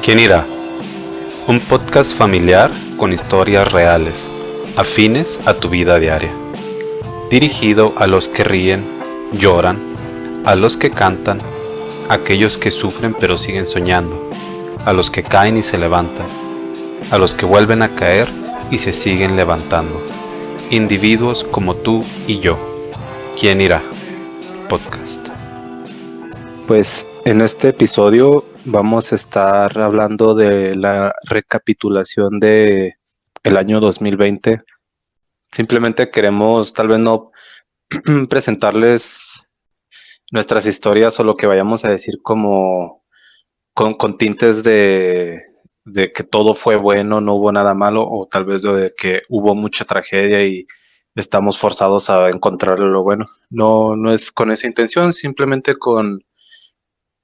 ¿Quién irá? Un podcast familiar con historias reales, afines a tu vida diaria. Dirigido a los que ríen, lloran, a los que cantan, a aquellos que sufren pero siguen soñando, a los que caen y se levantan, a los que vuelven a caer y se siguen levantando. Individuos como tú y yo. ¿Quién irá? Podcast. Pues en este episodio vamos a estar hablando de la recapitulación de el año 2020. Simplemente queremos tal vez no presentarles nuestras historias o lo que vayamos a decir como con tintes de que todo fue bueno, no hubo nada malo, o tal vez de que hubo mucha tragedia y estamos forzados a encontrar lo bueno. No es con esa intención, simplemente con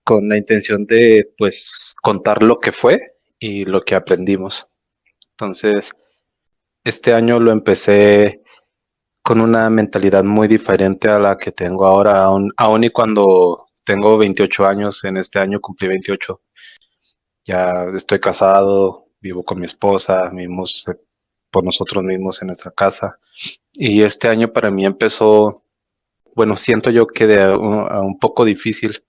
la intención de pues contar lo que fue y lo que aprendimos. Entonces, este año lo empecé con una mentalidad muy diferente a la que tengo ahora, aún y cuando tengo 28 años, en este año cumplí 28. Ya estoy casado, vivo con mi esposa, vivimos por nosotros mismos en nuestra casa. Y este año para mí empezó, bueno, siento yo que a un poco difícil.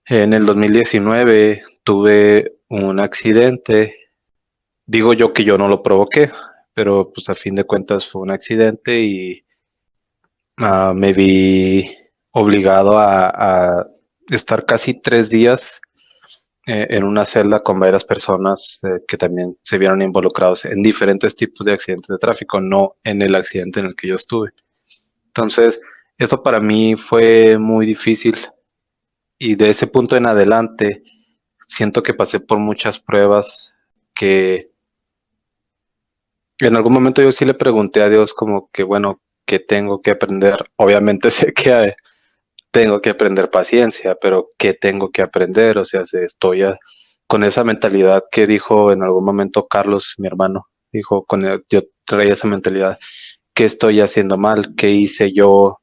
En el 2019 tuve un accidente. Digo yo que yo no lo provoqué, pero pues a fin de cuentas fue un accidente y me vi obligado a estar casi 3 días en una celda con varias personas que también se vieron involucrados en diferentes tipos de accidentes de tráfico, no en el accidente en el que yo estuve. Entonces, eso para mí fue muy difícil y de ese punto en adelante siento que pasé por muchas pruebas que en algún momento yo sí le pregunté a Dios como que, bueno, ¿qué tengo que aprender? Obviamente sé que tengo que aprender paciencia, pero ¿qué tengo que aprender? O sea, si estoy con esa mentalidad que dijo en algún momento Carlos, mi hermano, dijo, yo traía esa mentalidad, ¿qué estoy haciendo mal? ¿Qué hice yo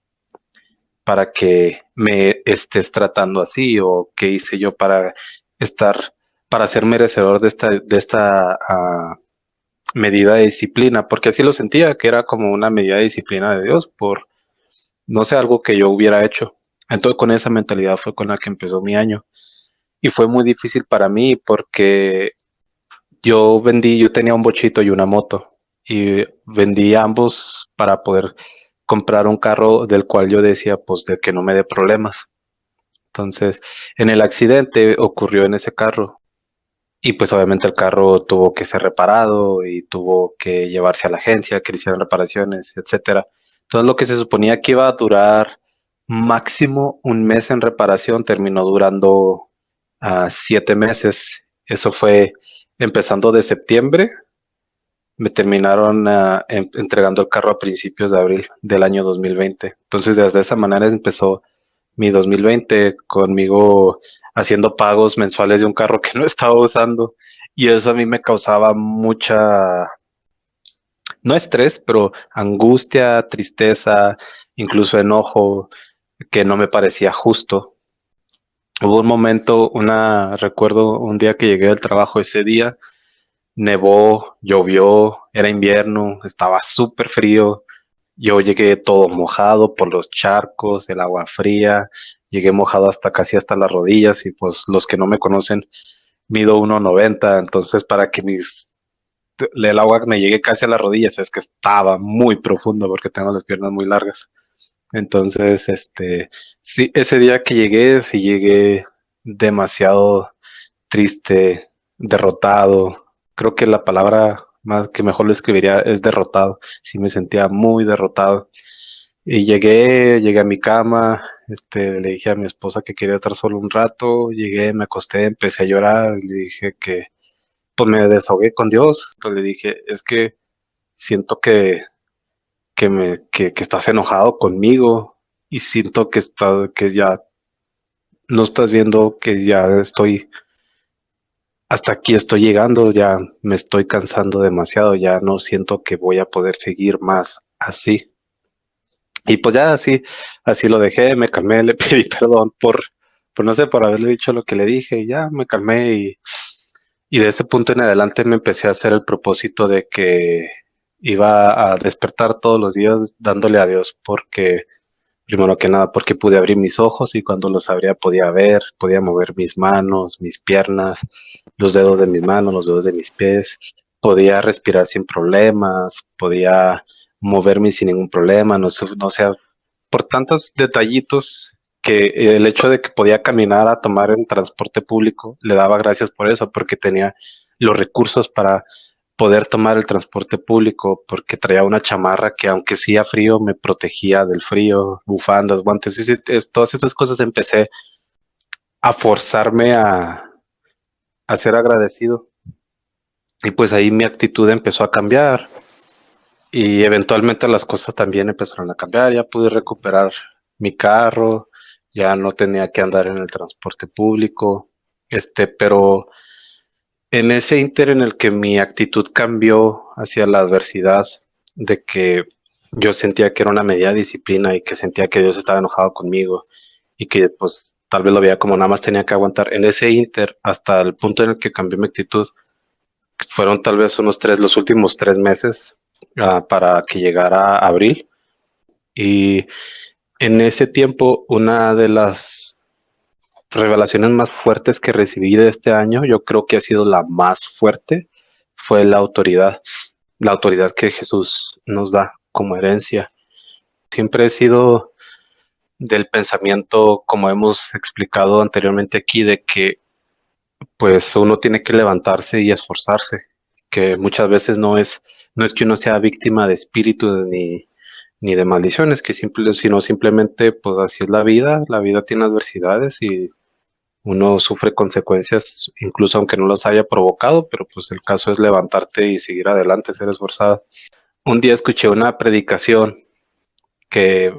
para que me estés tratando así? ¿O qué hice yo para estar, para ser merecedor de esta medida de disciplina? Porque así lo sentía, que era como una medida de disciplina de Dios por, no sé, algo que yo hubiera hecho. Entonces con esa mentalidad fue con la que empezó mi año. Y fue muy difícil para mí porque yo tenía un bochito y una moto. Y vendí ambos para poder comprar un carro del cual yo decía, pues, de que no me dé problemas. Entonces, en el accidente ocurrió en ese carro. Y pues obviamente el carro tuvo que ser reparado y tuvo que llevarse a la agencia, que le hicieran reparaciones, etcétera. Entonces lo que se suponía que iba a durar máximo un mes en reparación terminó durando 7 meses. Eso fue empezando de septiembre. Me terminaron entregando el carro a principios de abril del año 2020. Entonces desde esa manera empezó mi 2020 conmigo haciendo pagos mensuales de un carro que no estaba usando y eso a mí me causaba mucha, no estrés, pero angustia, tristeza, incluso enojo, que no me parecía justo. Hubo un momento, recuerdo un día que llegué del trabajo ese día, nevó, llovió, era invierno, estaba súper frío. Yo llegué todo mojado por los charcos, el agua fría, llegué mojado hasta casi hasta las rodillas y pues los que no me conocen, mido 1,90, entonces para que el agua me llegue casi a las rodillas es que estaba muy profundo porque tengo las piernas muy largas. Entonces, sí, ese día que llegué, sí llegué demasiado triste, derrotado. Creo que la palabra más que mejor lo escribiría es derrotado. Sí me sentía muy derrotado. Y llegué a mi cama, le dije a mi esposa que quería estar solo un rato, llegué, me acosté, empecé a llorar, le dije que, pues me desahogué con Dios, entonces le dije, es que siento que estás enojado conmigo y siento que ya no estás viendo que ya hasta aquí estoy llegando, ya me estoy cansando demasiado, ya no siento que voy a poder seguir más así. Y pues ya así lo dejé, me calmé, le pedí perdón por no sé, por haberle dicho lo que le dije, y ya me calmé Y de ese punto en adelante me empecé a hacer el propósito de que iba a despertar todos los días dándole a Dios, porque primero que nada, porque pude abrir mis ojos y cuando los abría podía ver, podía mover mis manos, mis piernas, los dedos de mis manos, los dedos de mis pies, podía respirar sin problemas, podía moverme sin ningún problema, no sé, por tantos detallitos que el hecho de que podía caminar a tomar el transporte público, le daba gracias por eso, porque tenía los recursos para poder tomar el transporte público, porque traía una chamarra que aunque hacía frío, me protegía del frío, bufandas, guantes, todas esas cosas empecé a forzarme a ser agradecido. Y pues ahí mi actitud empezó a cambiar y eventualmente las cosas también empezaron a cambiar. Ya pude recuperar mi carro, ya no tenía que andar en el transporte público, pero en ese inter en el que mi actitud cambió hacia la adversidad, de que yo sentía que era una medida de disciplina y que sentía que Dios estaba enojado conmigo y que pues tal vez lo veía como nada más tenía que aguantar. En ese inter, hasta el punto en el que cambió mi actitud, fueron tal vez los últimos 3 meses para que llegara abril. Y en ese tiempo, una de las revelaciones más fuertes que recibí de este año, yo creo que ha sido la más fuerte, fue la autoridad que Jesús nos da como herencia. Siempre he sido del pensamiento, como hemos explicado anteriormente aquí, de que pues uno tiene que levantarse y esforzarse, que muchas veces no es que uno sea víctima de espíritus ni de maldiciones, sino simplemente pues así es la vida tiene adversidades y uno sufre consecuencias, incluso aunque no las haya provocado, pero pues el caso es levantarte y seguir adelante, ser esforzado. Un día escuché una predicación que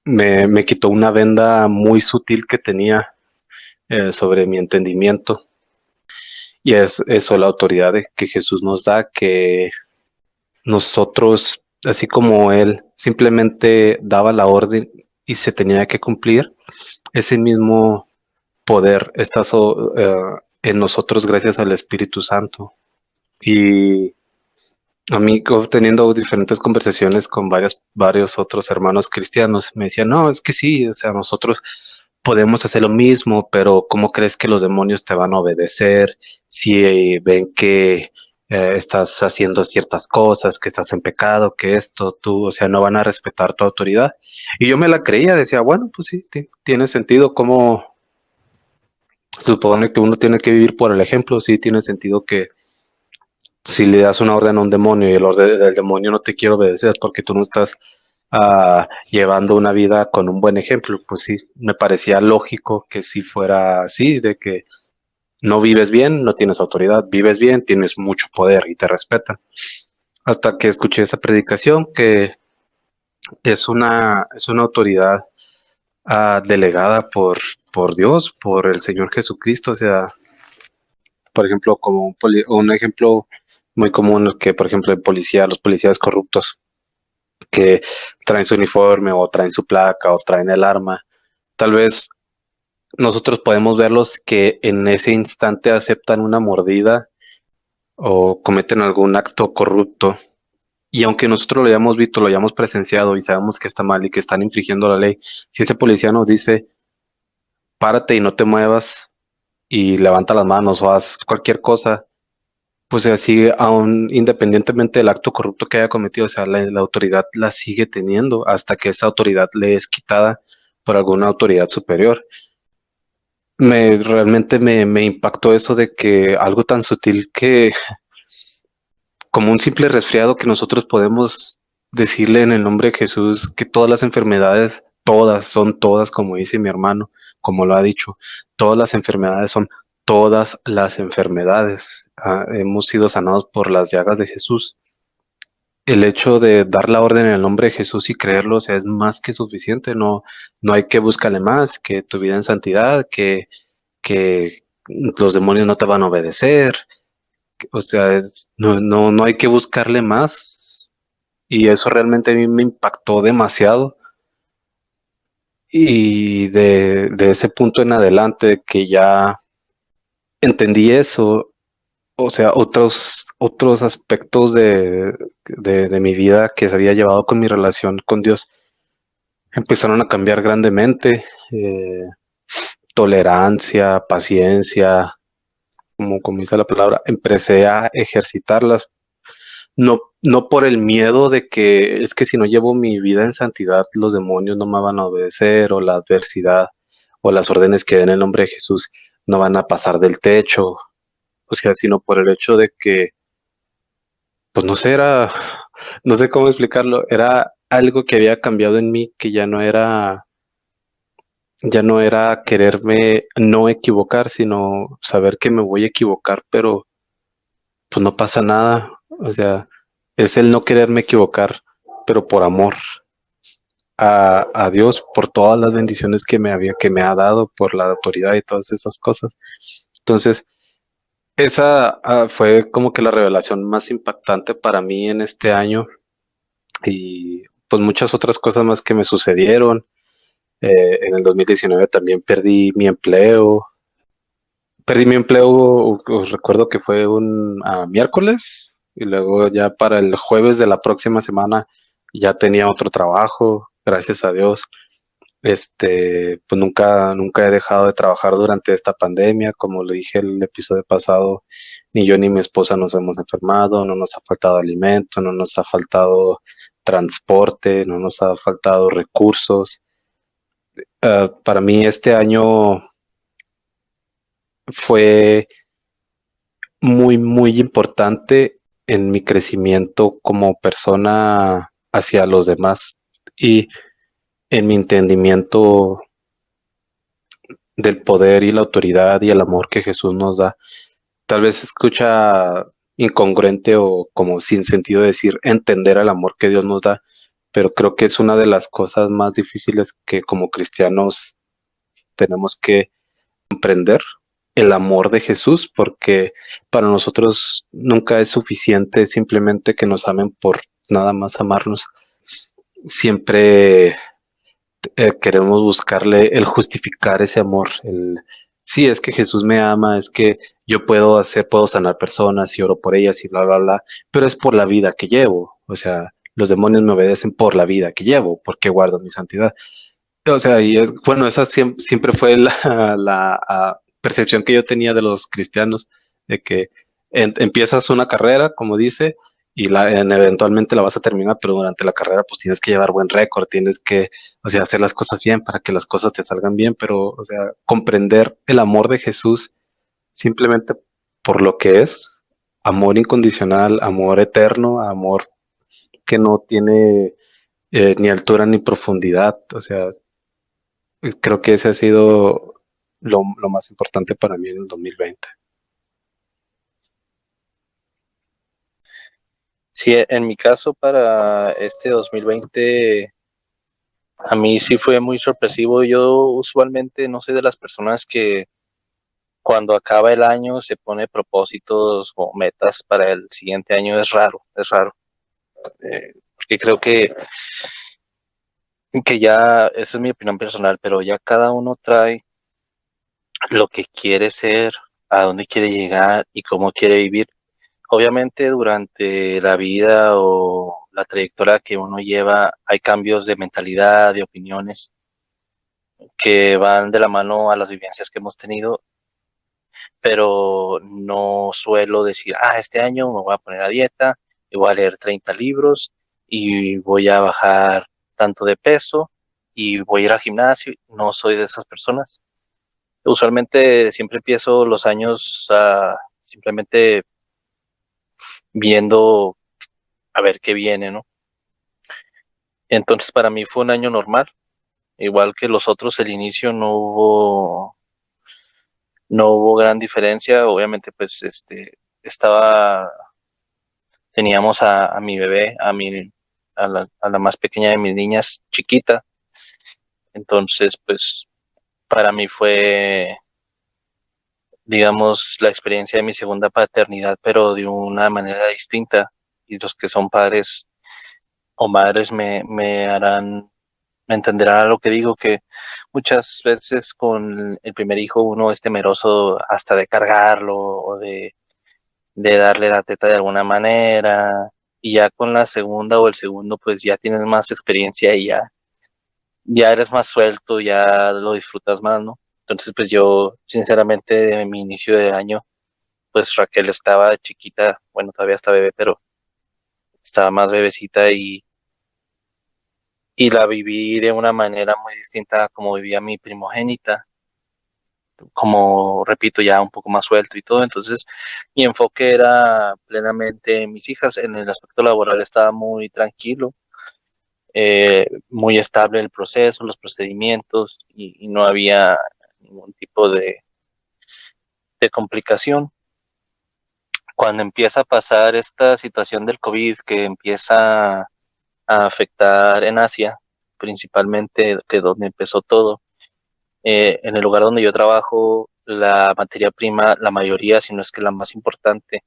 me quitó una venda muy sutil que tenía sobre mi entendimiento. Y es eso, la autoridad que Jesús nos da, que nosotros, así como Él simplemente daba la orden y se tenía que cumplir, ese mismo poder está en nosotros gracias al Espíritu Santo. Y a mí, teniendo diferentes conversaciones con varios otros hermanos cristianos, me decían, no, es que sí, o sea, nosotros podemos hacer lo mismo, pero ¿cómo crees que los demonios te van a obedecer si ven que estás haciendo ciertas cosas, que estás en pecado, que esto, tú, o sea, no van a respetar tu autoridad? Y yo me la creía, decía, bueno, pues sí, tiene sentido, como se supone que uno tiene que vivir por el ejemplo, sí, tiene sentido que si le das una orden a un demonio y el orden del demonio no te quiere obedecer porque tú no estás llevando una vida con un buen ejemplo, pues sí, me parecía lógico que si fuera así, de que no vives bien, no tienes autoridad, vives bien, tienes mucho poder y te respetan. Hasta que escuché esa predicación que es una autoridad delegada por Dios, por el Señor Jesucristo, o sea, por ejemplo, como un ejemplo muy común que, por ejemplo, los policías corruptos que traen su uniforme o traen su placa o traen el arma, tal vez nosotros podemos verlos que en ese instante aceptan una mordida o cometen algún acto corrupto. Y aunque nosotros lo hayamos visto, lo hayamos presenciado y sabemos que está mal y que están infringiendo la ley, si ese policía nos dice, párate y no te muevas y levanta las manos o haz cualquier cosa, pues así, aún independientemente del acto corrupto que haya cometido, o sea, la autoridad la sigue teniendo hasta que esa autoridad le es quitada por alguna autoridad superior. Realmente me impactó eso de que algo tan sutil que como un simple resfriado que nosotros podemos decirle en el nombre de Jesús que todas las enfermedades, todas, son todas, como dice mi hermano, como lo ha dicho, todas las enfermedades son todas las enfermedades. Hemos sido sanados por las llagas de Jesús. El hecho de dar la orden en el nombre de Jesús y creerlo, o sea, es más que suficiente. No hay que buscarle más, que tu vida en santidad, que los demonios no te van a obedecer. O sea, no hay que buscarle más. Y eso realmente a mí me impactó demasiado. Y de ese punto en adelante que ya entendí eso, o sea, otros aspectos de mi vida que se había llevado con mi relación con Dios empezaron a cambiar grandemente. Tolerancia, paciencia, como dice la palabra, empecé a ejercitarlas. No por el miedo de que es que si no llevo mi vida en santidad, los demonios no me van a obedecer, o la adversidad, o las órdenes que den en el nombre de Jesús no van a pasar del techo. O sea, sino por el hecho de que, pues no sé, no sé cómo explicarlo, era algo que había cambiado en mí, que ya no era quererme no equivocar, sino saber que me voy a equivocar, pero pues no pasa nada. O sea, es el no quererme equivocar, pero por amor a Dios, por todas las bendiciones que me ha dado, por la autoridad y todas esas cosas. Entonces, esa fue como que la revelación más impactante para mí en este año, y pues muchas otras cosas más que me sucedieron. En el 2019 también Perdí mi empleo, os recuerdo que fue un miércoles, y luego ya para el jueves de la próxima semana ya tenía otro trabajo, gracias a Dios. Pues nunca he dejado de trabajar durante esta pandemia, como le dije el episodio pasado, ni yo ni mi esposa nos hemos enfermado, no nos ha faltado alimento, no nos ha faltado transporte, no nos ha faltado recursos. Para mí este año fue muy, muy importante en mi crecimiento como persona hacia los demás, y en mi entendimiento del poder y la autoridad y el amor que Jesús nos da. Tal vez se escucha incongruente o como sin sentido decir entender el amor que Dios nos da, pero creo que es una de las cosas más difíciles que como cristianos tenemos que comprender, el amor de Jesús, porque para nosotros nunca es suficiente simplemente que nos amen por nada más amarnos. Siempre queremos buscarle el justificar ese amor. Sí, es que Jesús me ama, es que yo puedo sanar personas y oro por ellas y bla, bla, bla, pero es por la vida que llevo. O sea, los demonios me obedecen por la vida que llevo, porque guardo mi santidad. O sea, bueno, esa siempre fue la percepción que yo tenía de los cristianos, de que empiezas una carrera, como dice, y eventualmente la vas a terminar, pero durante la carrera pues tienes que llevar buen récord, tienes que, o sea, hacer las cosas bien para que las cosas te salgan bien, pero, o sea, comprender el amor de Jesús simplemente por lo que es, amor incondicional, amor eterno, amor que no tiene ni altura ni profundidad. O sea, creo que ese ha sido lo más importante para mí en el 2020. Sí, en mi caso para este 2020, a mí sí fue muy sorpresivo. Yo usualmente no soy de las personas que cuando acaba el año se pone propósitos o metas para el siguiente año. Es raro, es raro. Porque creo que ya, esa es mi opinión personal, pero ya cada uno trae lo que quiere ser, a dónde quiere llegar y cómo quiere vivir. Obviamente durante la vida o la trayectoria que uno lleva hay cambios de mentalidad, de opiniones que van de la mano a las vivencias que hemos tenido, pero no suelo decir, este año me voy a poner a dieta y voy a leer 30 libros y voy a bajar tanto de peso y voy a ir al gimnasio. No soy de esas personas. Usualmente siempre empiezo los años simplemente viendo a ver qué viene, ¿no? Entonces para mí fue un año normal, igual que los otros. El inicio no hubo gran diferencia. Obviamente pues teníamos a mi bebé, a la más pequeña de mis niñas, chiquita. Entonces pues para mí fue, digamos, la experiencia de mi segunda paternidad, pero de una manera distinta. Y los que son padres o madres me entenderán a lo que digo, que muchas veces con el primer hijo uno es temeroso hasta de cargarlo o de de darle la teta de alguna manera, y ya con la segunda o el segundo, pues ya tienes más experiencia y ya eres más suelto, ya lo disfrutas más, ¿no? Entonces, pues yo, sinceramente, de mi inicio de año, pues Raquel estaba chiquita, bueno, todavía está bebé, pero estaba más bebecita y la viví de una manera muy distinta a como vivía mi primogénita, como repito, ya un poco más suelto y todo. Entonces, mi enfoque era plenamente en mis hijas. En el aspecto laboral estaba muy tranquilo, muy estable el proceso, los procedimientos y no había ningún tipo de complicación. Cuando empieza a pasar esta situación del COVID que empieza a afectar en Asia, principalmente, que donde empezó todo, en el lugar donde yo trabajo, la materia prima, la mayoría, si no es que la más importante,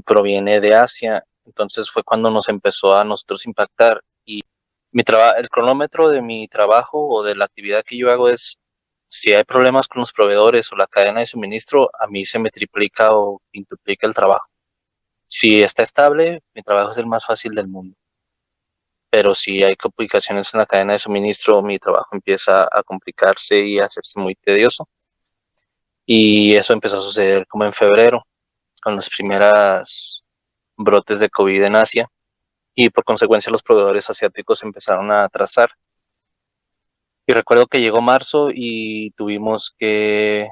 proviene de Asia. Entonces fue cuando nos empezó a nosotros impactar. Y el cronómetro de mi trabajo o de la actividad que yo hago es, si hay problemas con los proveedores o la cadena de suministro, a mí se me triplica o quintuplica el trabajo. Si está estable, mi trabajo es el más fácil del mundo. Pero si hay complicaciones en la cadena de suministro, mi trabajo empieza a complicarse y a hacerse muy tedioso. Y eso empezó a suceder como en febrero, con las primeras brotes de COVID en Asia. Y por consecuencia los proveedores asiáticos empezaron a atrasar. Y recuerdo que llegó marzo y tuvimos que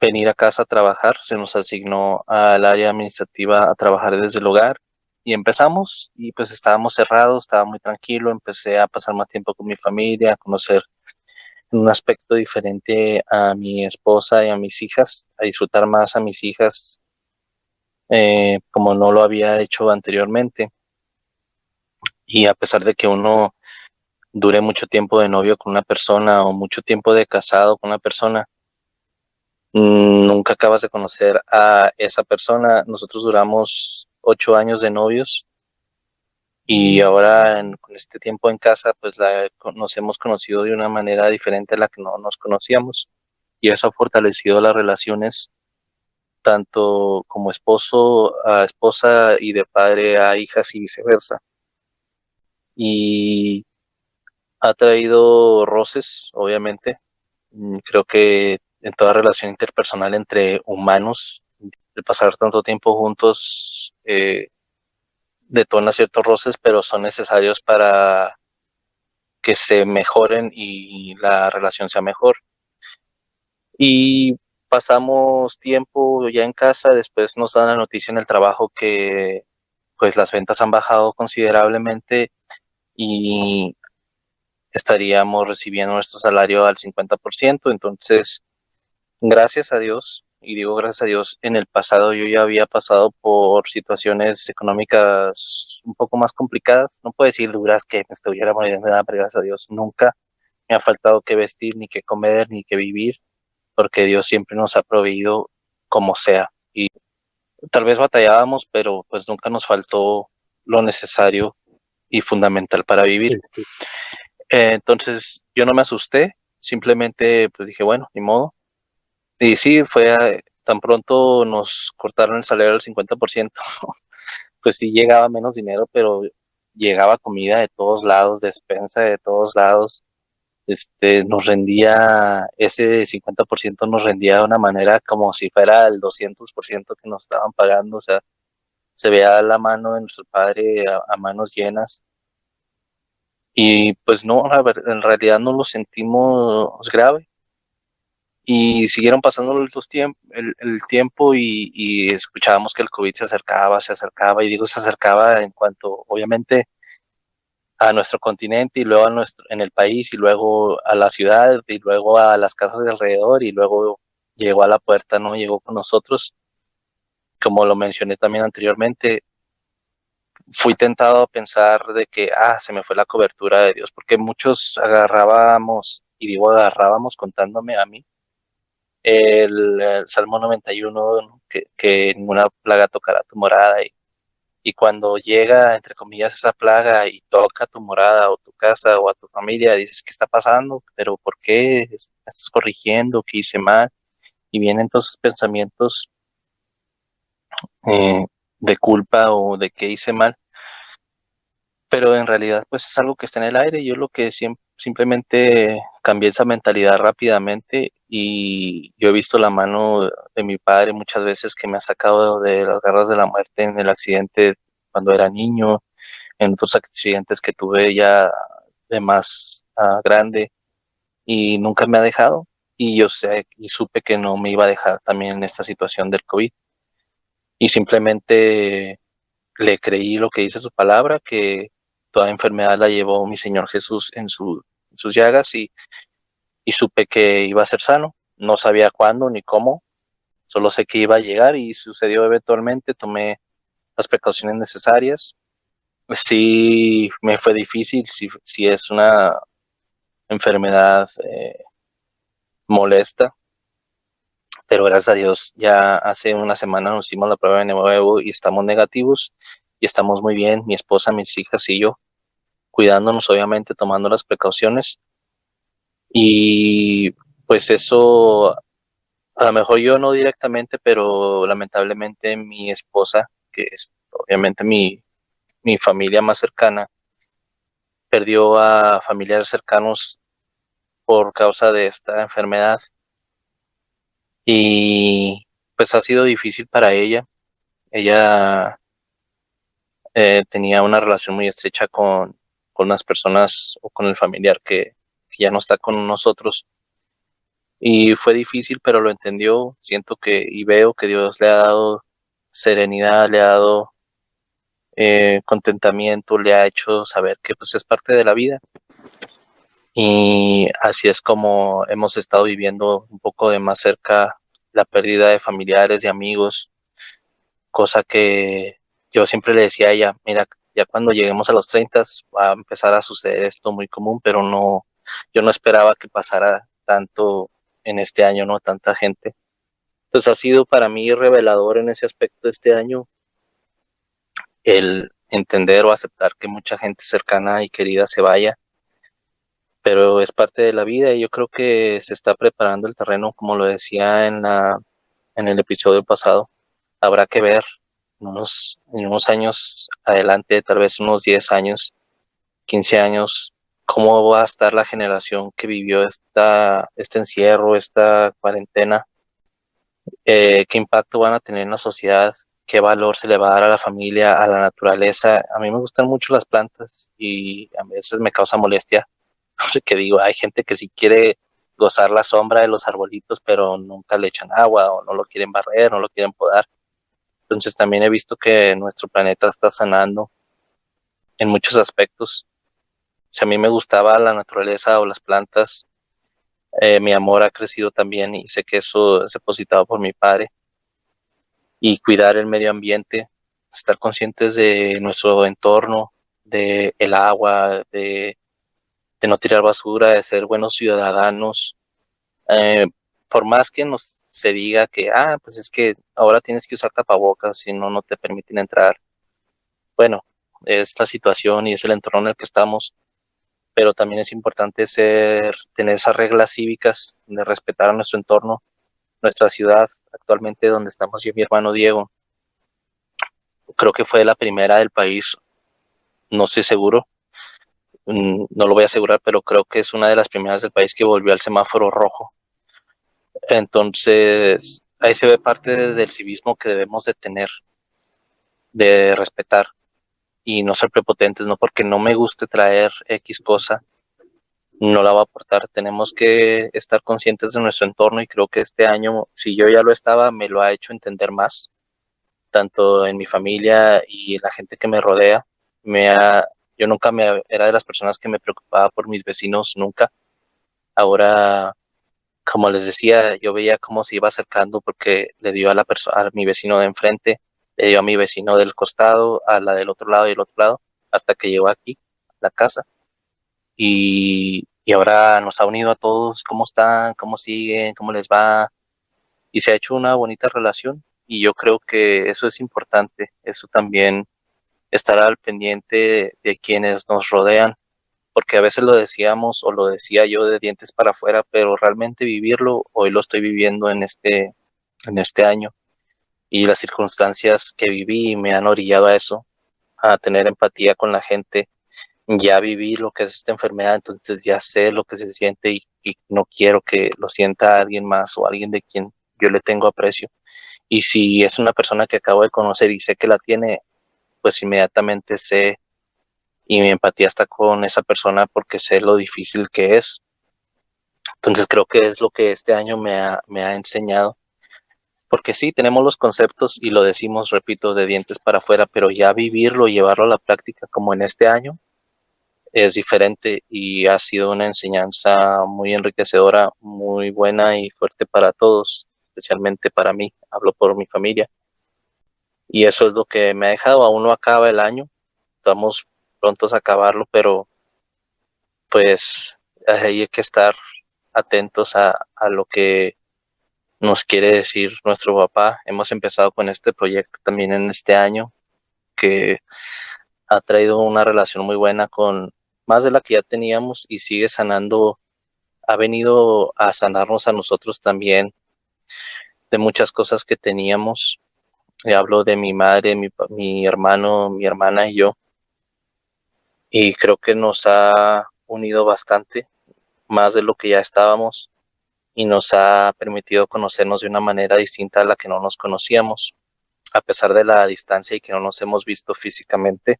venir a casa a trabajar. Se nos asignó al área administrativa a trabajar desde el hogar. Y empezamos y pues estábamos cerrados, estaba muy tranquilo, empecé a pasar más tiempo con mi familia, a conocer en un aspecto diferente a mi esposa y a mis hijas, a disfrutar más a mis hijas, como no lo había hecho anteriormente. Y a pesar de que uno dure mucho tiempo de novio con una persona o mucho tiempo de casado con una persona, nunca acabas de conocer a esa persona. Nosotros duramos 8 años de novios y ahora con este tiempo en casa, pues nos hemos conocido de una manera diferente a la que no nos conocíamos y eso ha fortalecido las relaciones tanto como esposo a esposa y de padre a hijas y viceversa. Y ha traído roces, obviamente. Creo que en toda relación interpersonal entre humanos, el pasar tanto tiempo juntos detona ciertos roces, pero son necesarios para que se mejoren y la relación sea mejor. Y pasamos tiempo ya en casa, después nos dan la noticia en el trabajo que pues las ventas han bajado considerablemente y estaríamos recibiendo nuestro salario al 50%. Entonces, gracias a Dios, y digo gracias a Dios, en el pasado yo ya había pasado por situaciones económicas un poco más complicadas. No puedo decir duras que me estuviera muriendo de nada, pero gracias a Dios nunca me ha faltado que vestir, ni que comer, ni que vivir, porque Dios siempre nos ha proveído como sea. Y tal vez batallábamos, pero pues nunca nos faltó lo necesario y fundamental para vivir. Sí, sí. Entonces yo no me asusté, simplemente pues dije, bueno, ni modo. Y sí, tan pronto nos cortaron el salario al 50%, pues sí llegaba menos dinero, pero llegaba comida de todos lados, despensa de todos lados. Nos rendía, ese 50% nos rendía de una manera como si fuera el 200% que nos estaban pagando. O sea, se veía la mano de nuestro padre a manos llenas. Y pues no, en realidad no lo sentimos grave. Y siguieron pasando el tiempo y escuchábamos que el COVID se acercaba, y digo se acercaba en cuanto, obviamente, a nuestro continente y luego en el país y luego a la ciudad y luego a las casas de alrededor y luego llegó a la puerta, ¿no? Llegó con nosotros. Como lo mencioné también anteriormente, fui tentado a pensar de que, se me fue la cobertura de Dios, porque muchos agarrábamos, y digo agarrábamos contándome a mí, el Salmo 91, ¿no? Que ninguna plaga tocará tu morada, y cuando llega, entre comillas, esa plaga y toca tu morada o tu casa o a tu familia, dices, ¿qué está pasando? ¿Pero por qué? ¿Estás corrigiendo? ¿Qué hice mal? Y vienen todos esos pensamientos eh, de culpa o de que hice mal, pero en realidad pues es algo que está en el aire. Yo lo que simplemente cambié esa mentalidad rápidamente, y yo he visto la mano de mi padre muchas veces, que me ha sacado de las garras de la muerte en el accidente cuando era niño, en otros accidentes que tuve ya de más grande, y nunca me ha dejado. Y yo sé y supe que no me iba a dejar también en esta situación del COVID. Y simplemente le creí lo que dice su palabra, que toda enfermedad la llevó mi Señor Jesús en sus llagas, y supe que iba a ser sano. No sabía cuándo ni cómo, solo sé que iba a llegar y sucedió eventualmente. Tomé las precauciones necesarias. Sí me fue difícil, sí es una enfermedad molesta, pero gracias a Dios ya hace una semana nos hicimos la prueba de nuevo y estamos negativos y estamos muy bien, mi esposa, mis hijas y yo, cuidándonos, obviamente tomando las precauciones. Y pues eso, a lo mejor yo no directamente, pero lamentablemente mi esposa, que es obviamente mi familia más cercana, perdió a familiares cercanos por causa de esta enfermedad, y pues ha sido difícil para ella. Ella tenía una relación muy estrecha con las personas o con el familiar que ya no está con nosotros, y fue difícil, pero lo entendió. Siento que y veo que Dios le ha dado serenidad, le ha dado contentamiento, le ha hecho saber que pues es parte de la vida, y así es como hemos estado viviendo un poco de más cerca la pérdida de familiares y amigos, cosa que yo siempre le decía a ella: mira, ya cuando lleguemos a los 30 va a empezar a suceder esto muy común, pero no, yo no esperaba que pasara tanto en este año, ¿no? Tanta gente. Pues ha sido para mí revelador en ese aspecto este año, el entender o aceptar que mucha gente cercana y querida se vaya, pero es parte de la vida, y yo creo que se está preparando el terreno, como lo decía en el episodio pasado. Habrá que ver en unos años adelante, tal vez unos 10 años, 15 años, cómo va a estar la generación que vivió este encierro, esta cuarentena, qué impacto van a tener en la sociedad, qué valor se le va a dar a la familia, a la naturaleza. A mí me gustan mucho las plantas y a veces me causa molestia que digo, hay gente que sí quiere gozar la sombra de los arbolitos, pero nunca le echan agua o no lo quieren barrer, no lo quieren podar. Entonces también he visto que nuestro planeta está sanando en muchos aspectos. Si a mí me gustaba la naturaleza o las plantas, mi amor ha crecido también, y sé que eso es depositado por mi padre. Y cuidar el medio ambiente, estar conscientes de nuestro entorno, de el agua, de no tirar basura, de ser buenos ciudadanos. Eh, por más que nos se diga que, pues es que ahora tienes que usar tapabocas, si no, no te permiten entrar. Bueno, es la situación y es el entorno en el que estamos, pero también es importante tener esas reglas cívicas de respetar a nuestro entorno, nuestra ciudad, actualmente donde estamos yo y mi hermano Diego. Creo que fue la primera del país, no estoy seguro, no lo voy a asegurar, pero creo que es una de las primeras del país que volvió al semáforo rojo. Entonces, ahí se ve parte del civismo que debemos de tener, de respetar y no ser prepotentes, no porque no me guste traer X cosa, no la va a aportar. Tenemos que estar conscientes de nuestro entorno, y creo que este año, si yo ya lo estaba, me lo ha hecho entender más, tanto en mi familia y la gente que me rodea. Yo nunca era de las personas que me preocupaba por mis vecinos, nunca. Ahora, como les decía, yo veía cómo se iba acercando porque le dio a mi vecino de enfrente, le dio a mi vecino del costado, a la del otro lado y el otro lado, hasta que llegó aquí, a la casa. Y ahora nos ha unido a todos. ¿Cómo están? ¿Cómo siguen? ¿Cómo les va? Y se ha hecho una bonita relación, y yo creo que eso es importante. Eso también, estar al pendiente de quienes nos rodean, porque a veces lo decíamos o lo decía yo de dientes para afuera, pero realmente vivirlo hoy lo estoy viviendo en este año. y las circunstancias que viví me han orillado a eso, a tener empatía con la gente. Ya viví lo que es esta enfermedad, entonces ya sé lo que se siente y no quiero que lo sienta alguien más o alguien de quien yo le tengo aprecio. Y si es una persona que acabo de conocer y sé que la tiene, pues inmediatamente sé y mi empatía está con esa persona porque sé lo difícil que es. Entonces creo que es lo que este año me ha enseñado. Porque sí, tenemos los conceptos y lo decimos, repito, de dientes para afuera, pero ya vivirlo, llevarlo a la práctica como en este año, es diferente y ha sido una enseñanza muy enriquecedora, muy buena y fuerte para todos, especialmente para mí, hablo por mi familia. Y eso es lo que me ha dejado, aún no acaba el año, estamos prontos a acabarlo, pero pues ahí hay que estar atentos a lo que nos quiere decir nuestro papá. Hemos empezado con este proyecto también en este año, que ha traído una relación muy buena con más de la que ya teníamos y sigue sanando, ha venido a sanarnos a nosotros también de muchas cosas que teníamos. Hablo de mi madre, mi hermano, mi hermana y yo, y creo que nos ha unido bastante, más de lo que ya estábamos, y nos ha permitido conocernos de una manera distinta a la que no nos conocíamos, a pesar de la distancia y que no nos hemos visto físicamente.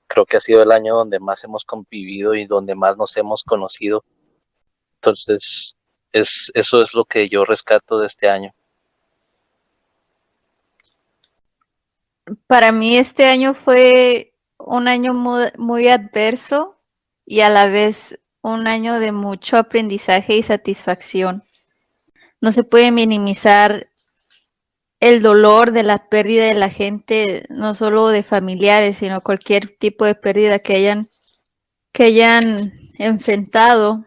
Creo que ha sido el año donde más hemos convivido y donde más nos hemos conocido. Entonces, eso es lo que yo rescato de este año. Para mí este año fue un año muy adverso y a la vez un año de mucho aprendizaje y satisfacción. No se puede minimizar el dolor de la pérdida de la gente, no solo de familiares, sino cualquier tipo de pérdida que hayan enfrentado.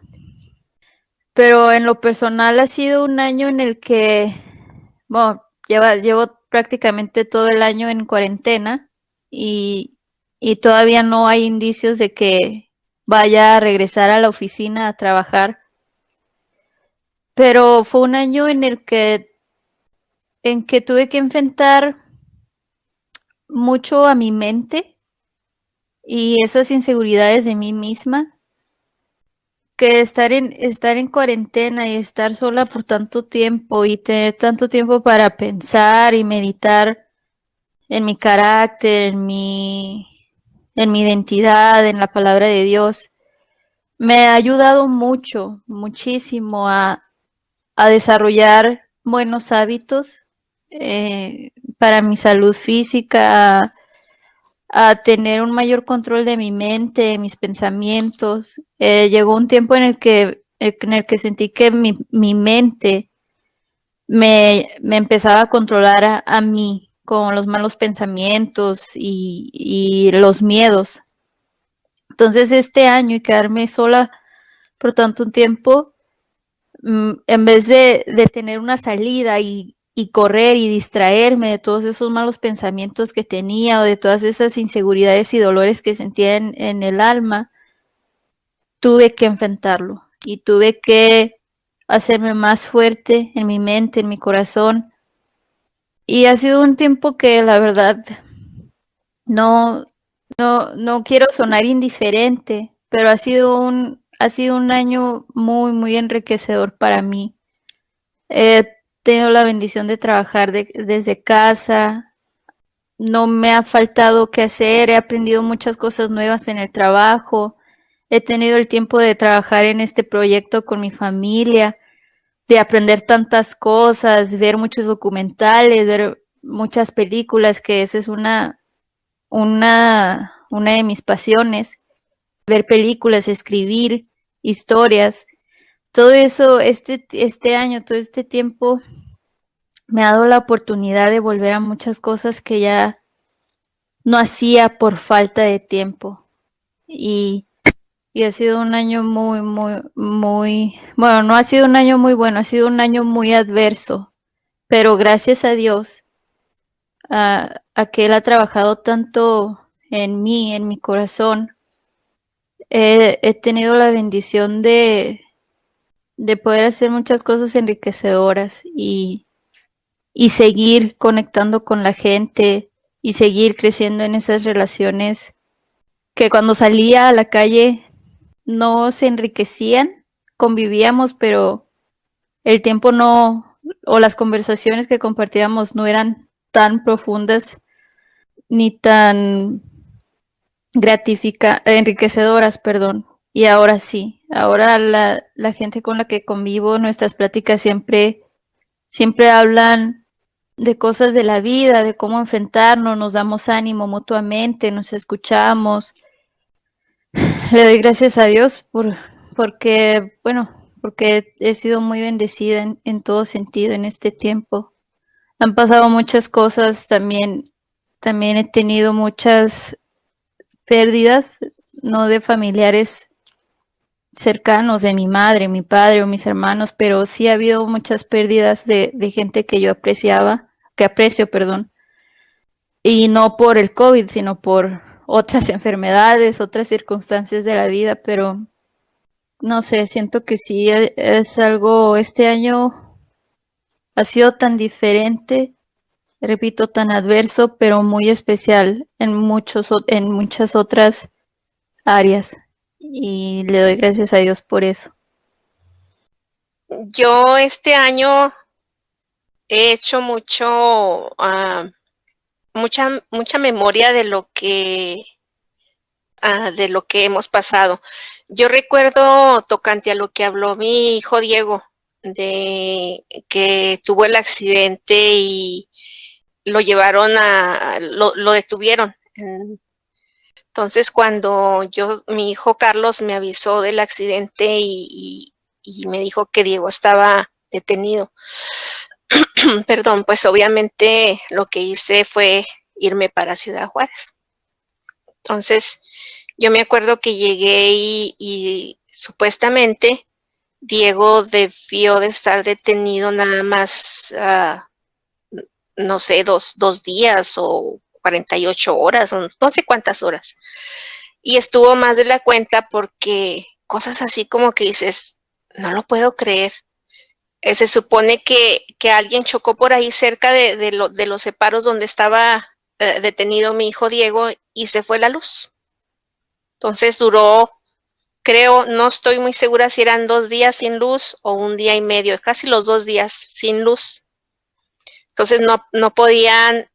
Pero en lo personal ha sido un año en el que, bueno, llevo prácticamente todo el año en cuarentena y, y todavía no hay indicios de que vaya a regresar a la oficina a trabajar. Pero fue un año en que tuve que enfrentar mucho a mi mente y esas inseguridades de mí misma, que estar en cuarentena y estar sola por tanto tiempo y tener tanto tiempo para pensar y meditar en mi carácter, en mi identidad, en la palabra de Dios, me ha ayudado mucho, muchísimo a desarrollar buenos hábitos para mi salud física, a tener un mayor control de mi mente, mis pensamientos. Llegó un tiempo en el que sentí que mi mente me empezaba a controlar a mí con los malos pensamientos y los miedos. Entonces este año y quedarme sola por tanto un tiempo, en vez de tener una salida y correr y distraerme de todos esos malos pensamientos que tenía o de todas esas inseguridades y dolores que sentía en el alma, tuve que enfrentarlo y tuve que hacerme más fuerte en mi mente, en mi corazón. Y ha sido un tiempo que la verdad no, no quiero sonar indiferente, pero ha sido un año muy, muy enriquecedor para mí. He tenido la bendición de trabajar desde casa, no me ha faltado qué hacer, he aprendido muchas cosas nuevas en el trabajo, he tenido el tiempo de trabajar en este proyecto con mi familia, de aprender tantas cosas, ver muchos documentales, ver muchas películas, que esa es una de mis pasiones, ver películas, escribir historias. Todo eso, este año, todo este tiempo, me ha dado la oportunidad de volver a muchas cosas que ya no hacía por falta de tiempo. Y, y ha sido un año bueno, no ha sido un año muy bueno, ha sido un año muy adverso, pero gracias a Dios, a que Él ha trabajado tanto en mí, en mi corazón, he tenido la bendición de poder hacer muchas cosas enriquecedoras y seguir conectando con la gente y seguir creciendo en esas relaciones que cuando salía a la calle no se enriquecían, convivíamos, pero el tiempo no, o las conversaciones que compartíamos no eran tan profundas ni tan enriquecedoras, perdón. Y ahora sí, ahora la gente con la que convivo, nuestras pláticas siempre hablan de cosas de la vida, de cómo enfrentarnos, nos damos ánimo mutuamente, nos escuchamos. Le doy gracias a Dios porque he sido muy bendecida en todo sentido en este tiempo. Han pasado muchas cosas, también he tenido muchas pérdidas, no de familiares cercanos, de mi madre, mi padre o mis hermanos, pero sí ha habido muchas pérdidas de gente que yo que aprecio, perdón, y no por el COVID, sino por otras enfermedades, otras circunstancias de la vida, pero no sé, siento que sí es algo, este año ha sido tan diferente, repito, tan adverso, pero muy especial en muchas otras áreas. Y le doy gracias a Dios por eso. Yo este año he hecho mucha memoria de lo que hemos pasado. Yo recuerdo tocante a lo que habló mi hijo Diego, de que tuvo el accidente y lo llevaron lo detuvieron. Entonces, cuando mi hijo Carlos me avisó del accidente y me dijo que Diego estaba detenido, perdón, pues obviamente lo que hice fue irme para Ciudad Juárez. Entonces, yo me acuerdo que llegué y supuestamente Diego debió de estar detenido nada más, no sé, dos días o 48 horas, o no sé cuántas horas. Y estuvo más de la cuenta porque cosas así como que dices, no lo puedo creer. Se supone que alguien chocó por ahí cerca de los separos donde estaba detenido mi hijo Diego y se fue la luz. Entonces duró, creo, no estoy muy segura si eran 2 días sin luz o 1 día y medio, casi los 2 días sin luz. Entonces no podían,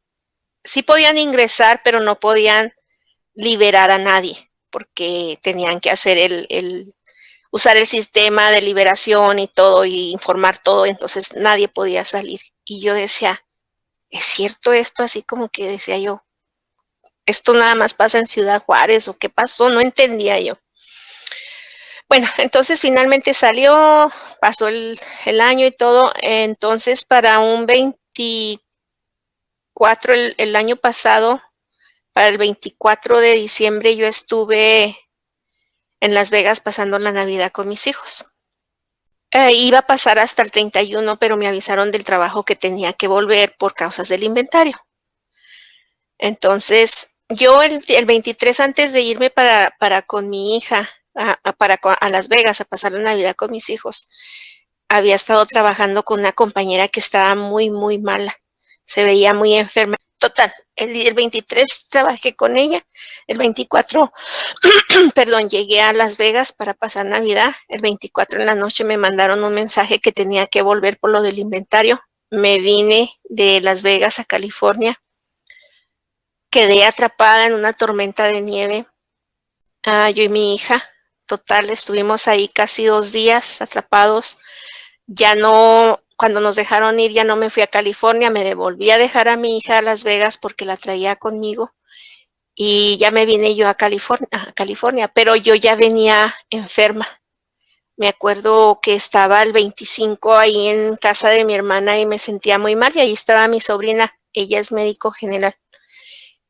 sí podían ingresar, pero no podían liberar a nadie, porque tenían que hacer usar el sistema de liberación y todo, y informar todo, entonces nadie podía salir. Y yo decía, ¿es cierto esto? Así como que decía yo, ¿esto nada más pasa en Ciudad Juárez o qué pasó? No entendía yo. Bueno, entonces finalmente salió, pasó el año y todo, entonces para un 24, el año pasado, para el 24 de diciembre yo estuve en Las Vegas pasando la Navidad con mis hijos. Iba a pasar hasta el 31, pero me avisaron del trabajo que tenía que volver por causas del inventario. Entonces, yo el 23 antes de irme para con mi hija, a Las Vegas a pasar la Navidad con mis hijos, había estado trabajando con una compañera que estaba muy, muy mala. Se veía muy enferma. Total, el 23 trabajé con ella, el 24, perdón, llegué a Las Vegas para pasar Navidad, el 24 en la noche me mandaron un mensaje que tenía que volver por lo del inventario. Me vine de Las Vegas a California, quedé atrapada en una tormenta de nieve, yo y mi hija. Total, estuvimos ahí casi 2 días atrapados. Ya no, cuando nos dejaron ir, ya no me fui a California, me devolví a dejar a mi hija a Las Vegas porque la traía conmigo y ya me vine yo a California, pero yo ya venía enferma. Me acuerdo que estaba el 25 ahí en casa de mi hermana y me sentía muy mal y ahí estaba mi sobrina, ella es médico general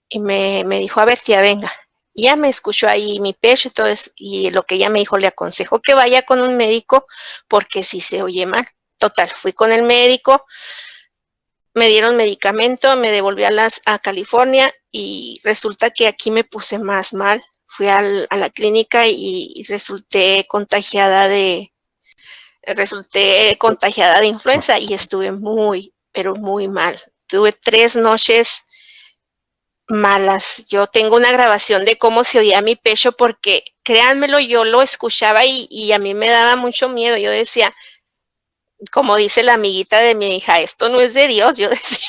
y me dijo, a ver tía, venga. Y ya me escuchó ahí mi pecho y todo eso, y lo que ella me dijo, le aconsejó que vaya con un médico porque si se oye mal. Total, fui con el médico, me dieron medicamento, me devolví a California y resulta que aquí me puse más mal. Fui a la clínica y resulté contagiada de influenza y estuve muy, pero muy mal. Tuve 3 noches malas. Yo tengo una grabación de cómo se oía mi pecho porque, créanmelo, yo lo escuchaba y a mí me daba mucho miedo. Yo decía, como dice la amiguita de mi hija, esto no es de Dios, yo decía,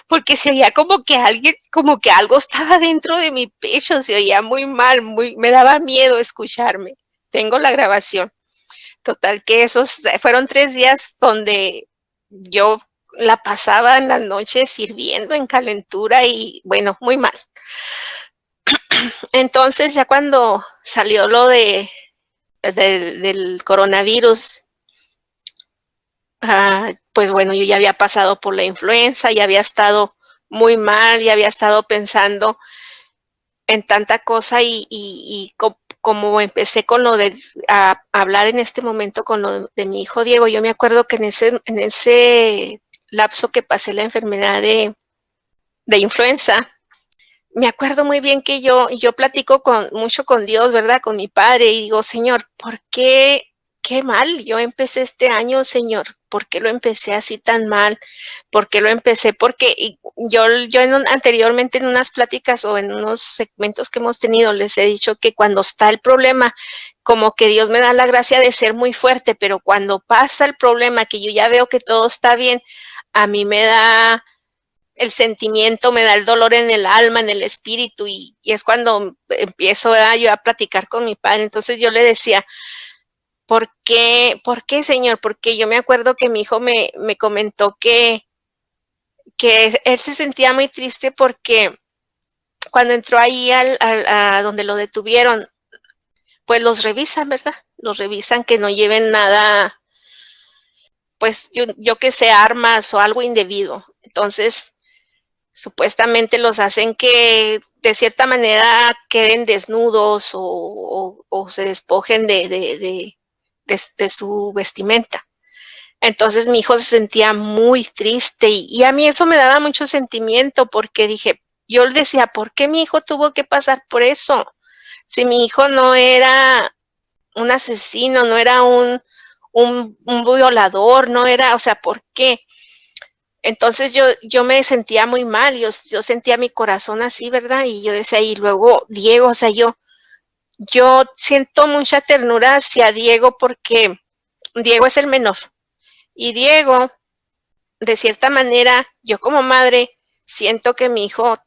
porque se oía como que alguien, como que algo estaba dentro de mi pecho, se oía muy mal, me daba miedo escucharme. Tengo la grabación. Total que esos fueron 3 días donde yo la pasaba en las noches sirviendo en calentura y bueno, muy mal. Entonces ya cuando salió lo del coronavirus, pues bueno, yo ya había pasado por la influenza, ya había estado muy mal, ya había estado pensando en tanta cosa y como empecé con lo de a hablar en este momento con lo de mi hijo Diego, yo me acuerdo que en ese lapso que pasé la enfermedad de influenza, me acuerdo muy bien que yo platico mucho con Dios, ¿verdad? Con mi padre y digo, Señor, ¿por qué? Qué mal, yo empecé este año, Señor, ¿por qué lo empecé así tan mal? ¿Por qué lo empecé? Porque yo anteriormente en unas pláticas o en unos segmentos que hemos tenido les he dicho que cuando está el problema, como que Dios me da la gracia de ser muy fuerte, pero cuando pasa el problema, que yo ya veo que todo está bien, a mí me da el sentimiento, me da el dolor en el alma, en el espíritu, y es cuando empiezo yo a platicar con mi padre. Entonces yo le decía, ¿por qué, Señor? Porque yo me acuerdo que mi hijo me comentó que él se sentía muy triste porque cuando entró ahí a donde lo detuvieron, pues los revisan, ¿verdad? Los revisan que no lleven nada, pues yo que sé, armas o algo indebido. Entonces, supuestamente los hacen que de cierta manera queden desnudos o se despojen de su vestimenta. Entonces mi hijo se sentía muy triste y a mí eso me daba mucho sentimiento porque dije, yo le decía, ¿por qué mi hijo tuvo que pasar por eso? Si mi hijo no era un asesino, no era un violador, no era, o sea, ¿por qué? Entonces yo me sentía muy mal, yo sentía mi corazón así, ¿verdad? Y yo decía, y luego Diego, o sea, yo siento mucha ternura hacia Diego porque Diego es el menor. Y Diego, de cierta manera, yo como madre, siento que mi hijo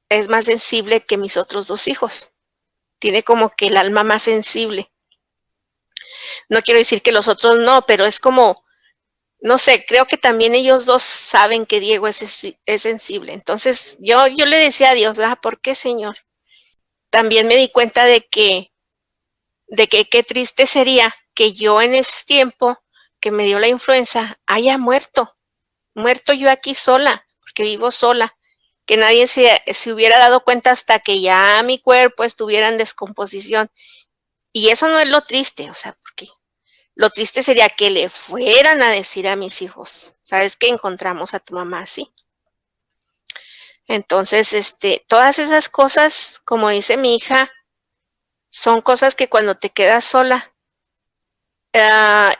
es más sensible que mis otros 2 hijos. Tiene como que el alma más sensible. No quiero decir que los otros no, pero es como, no sé, creo que también ellos 2 saben que Diego es sensible. Entonces yo le decía a Dios, ¿verdad? ¿Por qué, Señor? También me di cuenta de que qué triste sería que yo en ese tiempo que me dio la influenza haya muerto yo aquí sola, porque vivo sola, que nadie se hubiera dado cuenta hasta que ya mi cuerpo estuviera en descomposición. Y eso no es lo triste, o sea, porque lo triste sería que le fueran a decir a mis hijos, ¿sabes qué? Encontramos a tu mamá así. Entonces, todas esas cosas, como dice mi hija, son cosas que cuando te quedas sola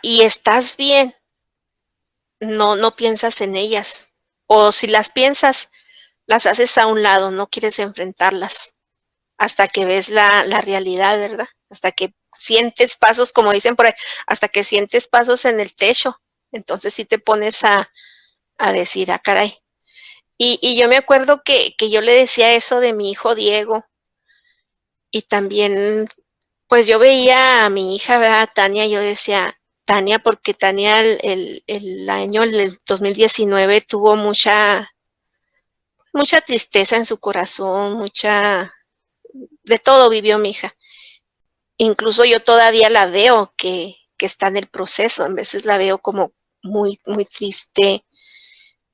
y estás bien, no piensas en ellas. O si las piensas, las haces a un lado, no quieres enfrentarlas hasta que ves la realidad, ¿verdad? Hasta que sientes pasos, como dicen por ahí, hasta que sientes pasos en el techo. Entonces sí te pones a decir, caray. Y yo me acuerdo que yo le decía eso de mi hijo Diego y también, pues yo veía a mi hija, ¿verdad? Tania, yo decía, Tania, porque Tania el año del 2019 tuvo mucha tristeza en su corazón, de todo vivió mi hija. Incluso yo todavía la veo que está en el proceso, a veces la veo como muy, muy triste.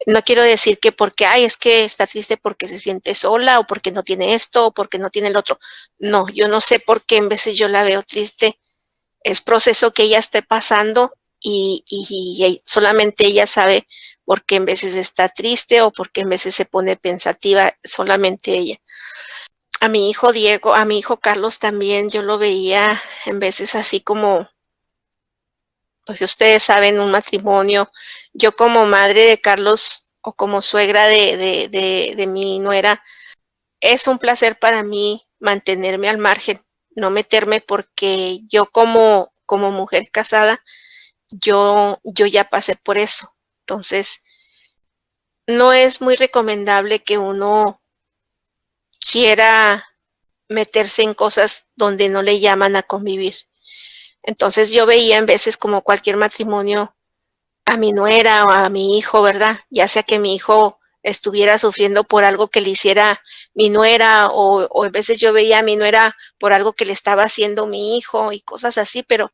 No quiero decir que porque, es que está triste porque se siente sola o porque no tiene esto o porque no tiene el otro. No, yo no sé por qué en veces yo la veo triste. Es proceso que ella esté pasando y solamente ella sabe por qué en veces está triste o por qué en veces se pone pensativa, solamente ella. A mi hijo Diego, a mi hijo Carlos también, yo lo veía en veces así como pues ustedes saben, un matrimonio, yo como madre de Carlos o como suegra de mi nuera, es un placer para mí mantenerme al margen, no meterme porque yo como mujer casada, yo ya pasé por eso. Entonces, no es muy recomendable que uno quiera meterse en cosas donde no le llaman a convivir. Entonces yo veía en veces como cualquier matrimonio a mi nuera o a mi hijo, ¿verdad? Ya sea que mi hijo estuviera sufriendo por algo que le hiciera mi nuera o en veces yo veía a mi nuera por algo que le estaba haciendo mi hijo y cosas así, pero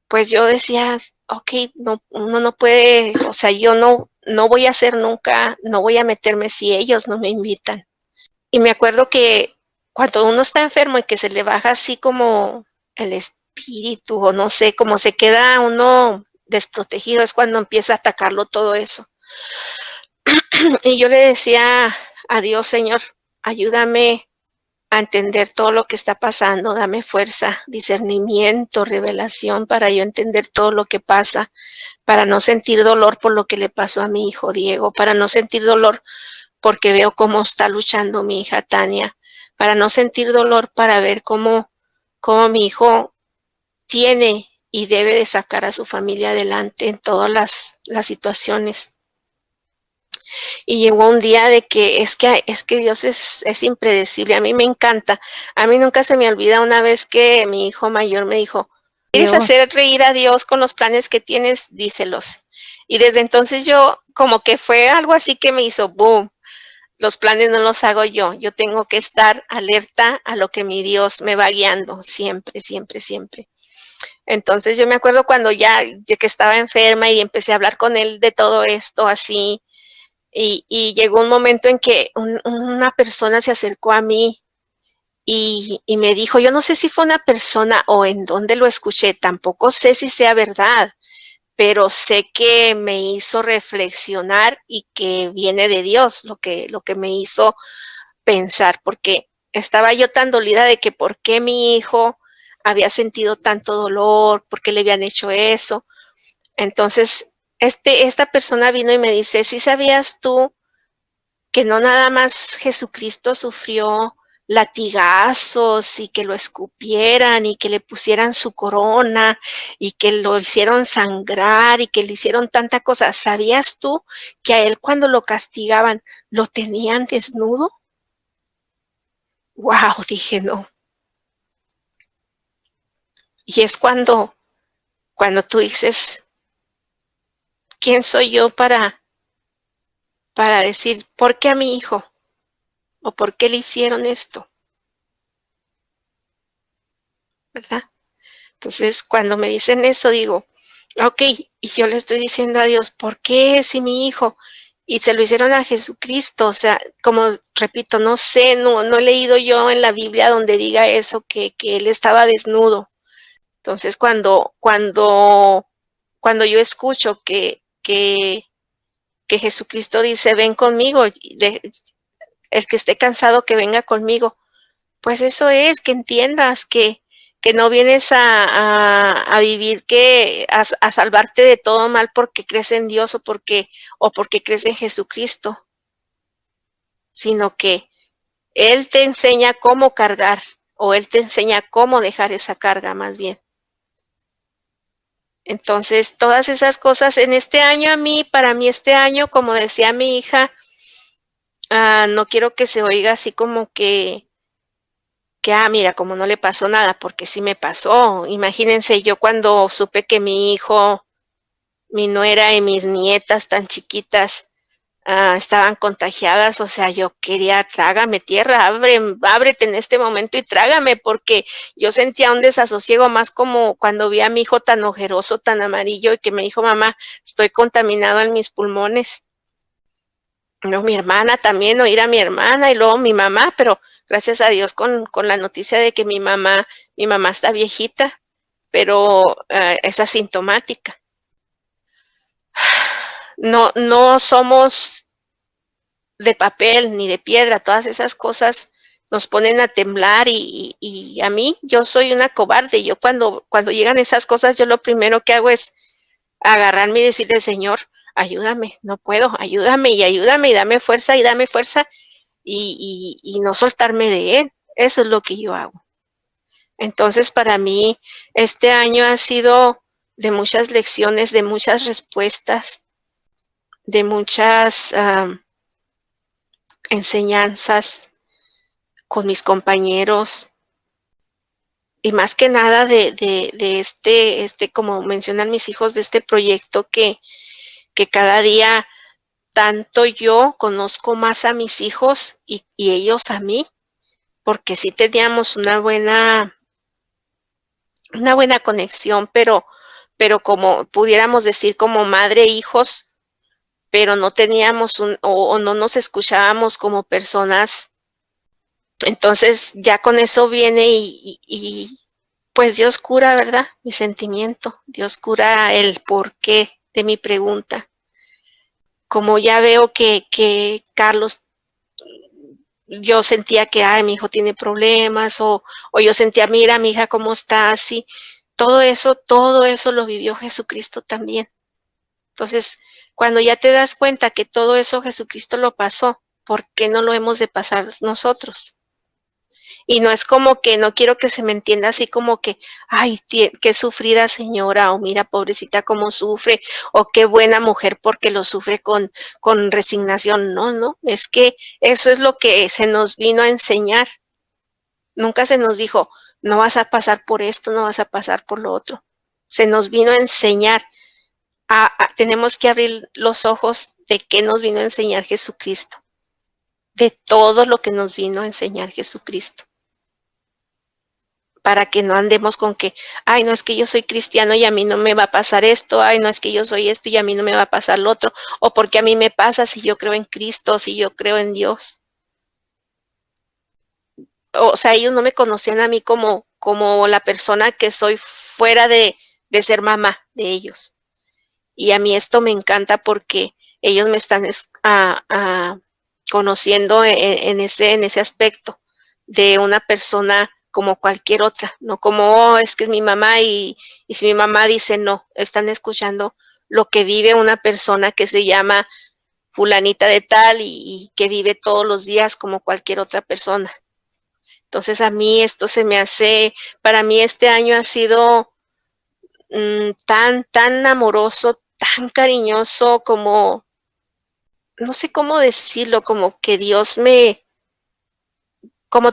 pues yo decía, ok, no, uno no puede, o sea, yo no voy a hacer nunca, no voy a meterme si ellos no me invitan. Y me acuerdo que cuando uno está enfermo y que se le baja así como el espíritu o no sé, como se queda uno desprotegido, es cuando empieza a atacarlo todo eso. Y yo le decía a Dios, Señor, ayúdame a entender todo lo que está pasando, dame fuerza, discernimiento, revelación para yo entender todo lo que pasa, para no sentir dolor por lo que le pasó a mi hijo Diego, para no sentir dolor porque veo cómo está luchando mi hija Tania, para no sentir dolor, para ver cómo mi hijo tiene y debe de sacar a su familia adelante en todas las situaciones. Y llegó un día de que es que Dios es impredecible, a mí me encanta, a mí nunca se me olvida una vez que mi hijo mayor me dijo, ¿quieres hacer reír a Dios con los planes que tienes? Díselos. Y desde entonces yo como que fue algo así que me hizo boom. Los planes no los hago yo tengo que estar alerta a lo que mi Dios me va guiando, siempre, siempre, siempre. Entonces yo me acuerdo cuando ya que estaba enferma y empecé a hablar con él de todo esto así, y llegó un momento en que una persona se acercó a mí y me dijo, yo no sé si fue una persona o en dónde lo escuché, tampoco sé si sea verdad, pero sé que me hizo reflexionar y que viene de Dios, lo que me hizo pensar, porque estaba yo tan dolida de que por qué mi hijo había sentido tanto dolor, por qué le habían hecho eso. Entonces, esta persona vino y me dice, ¿sí sabías tú que no nada más Jesucristo sufrió latigazos y que lo escupieran y que le pusieran su corona y que lo hicieron sangrar y que le hicieron tanta cosa? ¿Sabías tú que a él cuando lo castigaban lo tenían desnudo? Wow, dije no. Y es cuando tú dices, ¿quién soy yo para decir, ¿por qué a mi hijo? ¿O por qué le hicieron esto? ¿Verdad? Entonces, cuando me dicen eso, digo, ok, y yo le estoy diciendo a Dios, ¿por qué si mi hijo? Y se lo hicieron a Jesucristo, o sea, como repito, no sé, no he leído yo en la Biblia donde diga eso, que él estaba desnudo. Entonces, cuando yo escucho que Jesucristo dice, ven conmigo, el que esté cansado que venga conmigo, pues eso es, que entiendas que no vienes a vivir, a salvarte de todo mal porque crees en Dios o porque crees en Jesucristo, sino que Él te enseña cómo cargar o Él te enseña cómo dejar esa carga más bien. Entonces, todas esas cosas en este año para mí este año, como decía mi hija, no quiero que se oiga así como que mira, como no le pasó nada, porque sí me pasó. Imagínense, yo cuando supe que mi hijo, mi nuera y mis nietas tan chiquitas estaban contagiadas, o sea, yo quería, trágame tierra, ábrete en este momento y trágame, porque yo sentía un desasosiego más como cuando vi a mi hijo tan ojeroso, tan amarillo, y que me dijo, mamá, estoy contaminado en mis pulmones. No, mi hermana también, oír a mi hermana y luego mi mamá, pero gracias a Dios con la noticia de que mi mamá está viejita, pero es asintomática. No somos de papel ni de piedra, todas esas cosas nos ponen a temblar y a mí, yo soy una cobarde, yo cuando llegan esas cosas, yo lo primero que hago es agarrarme y decirle, Señor, ayúdame, no puedo, ayúdame y dame fuerza y no soltarme de Él. Eso es lo que yo hago. Entonces, para mí, este año ha sido de muchas lecciones, de muchas respuestas, de muchas enseñanzas con mis compañeros y más que nada de como mencionan mis hijos, de este proyecto que cada día tanto yo conozco más a mis hijos y ellos a mí, porque sí teníamos una buena conexión, pero como pudiéramos decir como madre e hijos, pero no teníamos o no nos escuchábamos como personas. Entonces ya con eso viene y pues Dios cura, ¿verdad? Mi sentimiento, Dios cura el porqué de mi pregunta. Como ya veo que Carlos, yo sentía que, mi hijo tiene problemas, o yo sentía, mira, mi hija, cómo está, así. Todo eso lo vivió Jesucristo también. Entonces, cuando ya te das cuenta que todo eso Jesucristo lo pasó, ¿por qué no lo hemos de pasar nosotros? Y no es como que, no quiero que se me entienda así como que, ay, qué sufrida señora, o mira, pobrecita cómo sufre, o qué buena mujer porque lo sufre con resignación. No, es que eso es lo que se nos vino a enseñar. Nunca se nos dijo, no vas a pasar por esto, no vas a pasar por lo otro. Se nos vino a enseñar. Tenemos que abrir los ojos de qué nos vino a enseñar Jesucristo. De todo lo que nos vino a enseñar Jesucristo. Para que no andemos con que, ay, no es que yo soy cristiano y a mí no me va a pasar esto, ay, no es que yo soy esto y a mí no me va a pasar lo otro, o porque a mí me pasa si yo creo en Cristo, si yo creo en Dios. O sea, ellos no me conocían a mí como la persona que soy fuera de ser mamá de ellos. Y a mí esto me encanta porque ellos me están conociendo en ese aspecto de una persona como cualquier otra, no como, es que es mi mamá y si mi mamá dice no, están escuchando lo que vive una persona que se llama fulanita de tal y que vive todos los días como cualquier otra persona. Entonces a mí esto se me hace, para mí este año ha sido tan amoroso, tan cariñoso, como, no sé cómo decirlo, como que Dios como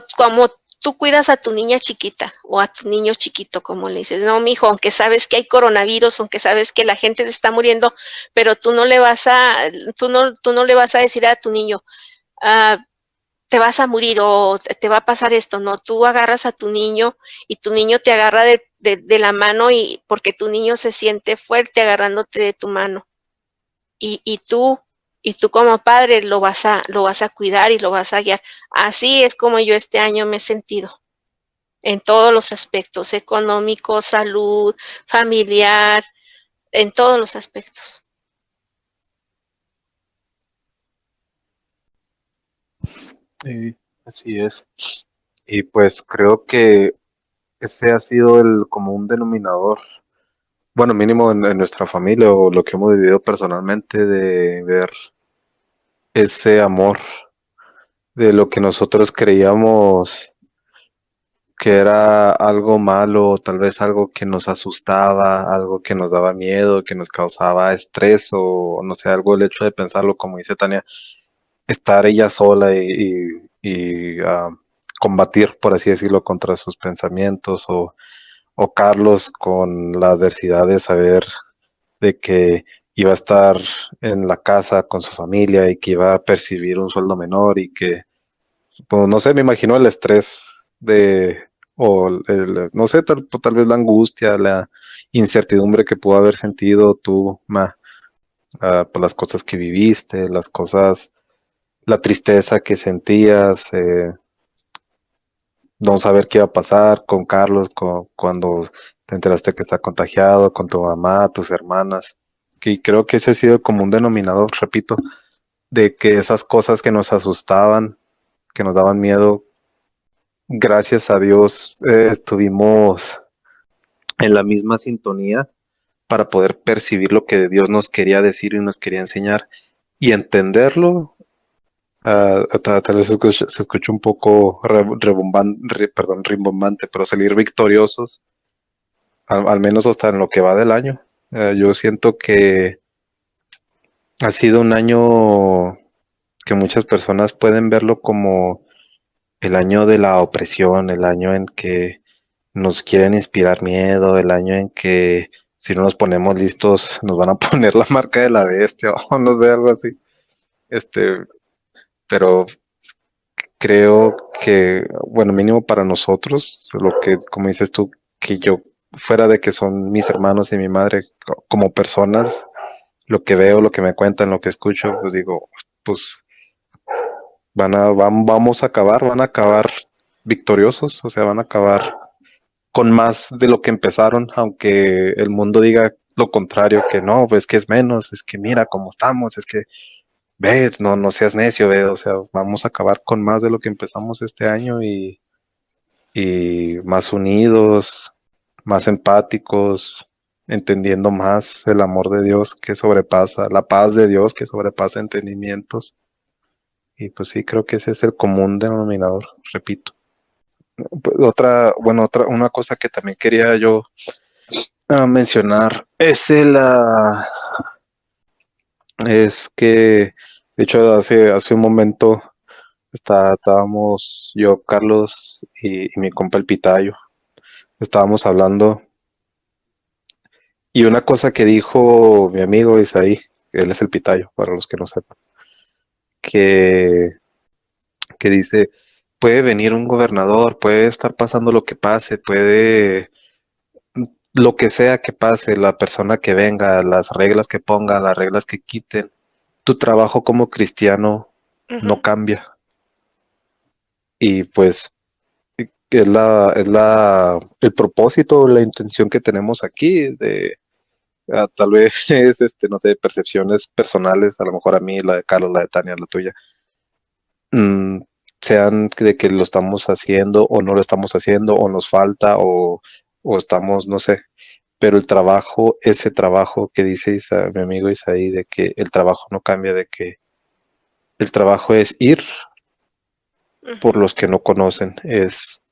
tú cuidas a tu niña chiquita o a tu niño chiquito, como le dices, no, mijo, aunque sabes que hay coronavirus, aunque sabes que la gente se está muriendo, pero tú no le vas a decir a tu niño, te vas a morir o te va a pasar esto, no, tú agarras a tu niño y tu niño te agarra de la mano y porque tu niño se siente fuerte agarrándote de tu mano y tú como padre lo vas a cuidar y lo vas a guiar. Así es como yo este año me he sentido en todos los aspectos, económico, salud, familiar, en todos los aspectos. Así es. Y pues creo que este ha sido el común denominador, bueno, mínimo en nuestra familia o lo que hemos vivido personalmente, de ver ese amor de lo que nosotros creíamos que era algo malo, tal vez algo que nos asustaba, algo que nos daba miedo, que nos causaba estrés o no sé, algo el hecho de pensarlo, como dice Tania, estar ella sola y combatir, por así decirlo, contra sus pensamientos o Carlos con la adversidad de saber de que iba a estar en la casa con su familia y que iba a percibir un sueldo menor y que, pues, no sé, me imagino el estrés no sé, tal vez la angustia, la incertidumbre que pudo haber sentido tú, por las cosas que viviste, la tristeza que sentías, no saber qué iba a pasar con Carlos cuando te enteraste que está contagiado, con tu mamá, tus hermanas. Y creo que ese ha sido como un denominador, repito, de que esas cosas que nos asustaban, que nos daban miedo, gracias a Dios estuvimos en la misma sintonía para poder percibir lo que Dios nos quería decir y nos quería enseñar y entenderlo. Tal vez se escucha un poco rimbombante, pero salir victoriosos, al menos hasta en lo que va del año. Yo siento que ha sido un año que muchas personas pueden verlo como el año de la opresión, el año en que nos quieren inspirar miedo, el año en que si no nos ponemos listos nos van a poner la marca de la bestia o no sé, algo así. Pero creo que, bueno, mínimo para nosotros, lo que, como dices tú, que yo, fuera de que son mis hermanos y mi madre, como personas, lo que veo, lo que me cuentan, lo que escucho, pues digo, pues van a acabar victoriosos, o sea, van a acabar con más de lo que empezaron, aunque el mundo diga lo contrario, que no, pues que es menos, es que mira cómo estamos, es que ve, no seas necio, ve, o sea, vamos a acabar con más de lo que empezamos este año y más unidos, más empáticos, entendiendo más el amor de Dios que sobrepasa, la paz de Dios que sobrepasa entendimientos. Y pues sí, creo que ese es el común denominador, repito. Una cosa que también quería yo mencionar es que, de hecho, hace un momento estábamos yo, Carlos y mi compa el Pitayo, estábamos hablando y una cosa que dijo mi amigo Isaí, él es el Pitayo, para los que no sepan, que, que dice, puede venir un gobernador, puede estar pasando lo que pase, puede lo que sea que pase, la persona que venga, las reglas que ponga, las reglas que quiten, tu trabajo como cristiano no cambia. Y pues el propósito, la intención que tenemos aquí de tal vez es no sé, percepciones personales, a lo mejor a mí, la de Carlos, la de Tania, la tuya, mm, sean de que lo estamos haciendo o no lo estamos haciendo, o nos falta, o estamos, no sé, pero el trabajo, ese trabajo que dice mi amigo Isaí, de que el trabajo no cambia, de que el trabajo es ir por los que no conocen, es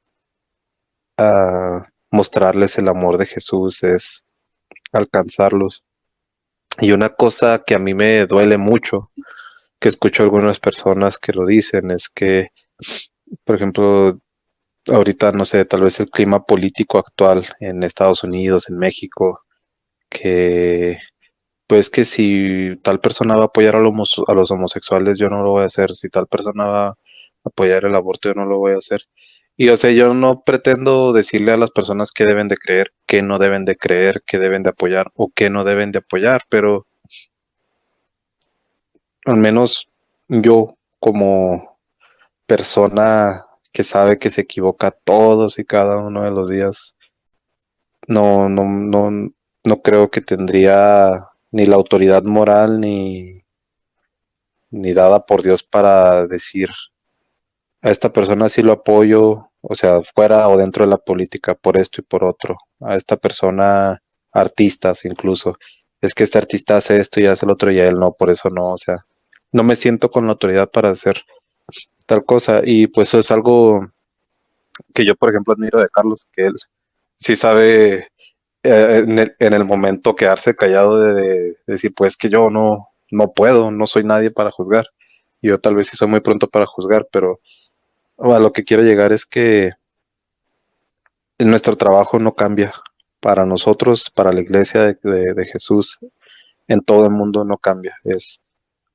mostrarles el amor de Jesús, es alcanzarlos. Y una cosa que a mí me duele mucho, que escucho algunas personas que lo dicen, es que, por ejemplo, ahorita, no sé, tal vez el clima político actual en Estados Unidos, en México, que pues que si tal persona va a apoyar a los homosexuales, yo no lo voy a hacer. Si tal persona va a apoyar el aborto, yo no lo voy a hacer. Y o sea, yo no pretendo decirle a las personas qué deben de creer, qué no deben de creer, qué deben de apoyar o qué no deben de apoyar, pero al menos yo como persona que sabe que se equivoca todos y cada uno de los días, no creo que tendría ni la autoridad moral ni dada por Dios para decir a esta persona sí lo apoyo, o sea, fuera o dentro de la política, por esto y por otro. A esta persona, artistas incluso, es que este artista hace esto y hace el otro y a él no, por eso no, o sea, no me siento con la autoridad para hacer tal cosa y pues eso es algo que yo, por ejemplo, admiro de Carlos, que él sí sabe en el momento quedarse callado de decir, pues que yo no puedo, no soy nadie para juzgar. Yo tal vez sí soy muy pronto para juzgar, pero a lo que quiero llegar es que nuestro trabajo no cambia. Para nosotros, para la iglesia de Jesús, en todo el mundo no cambia. Es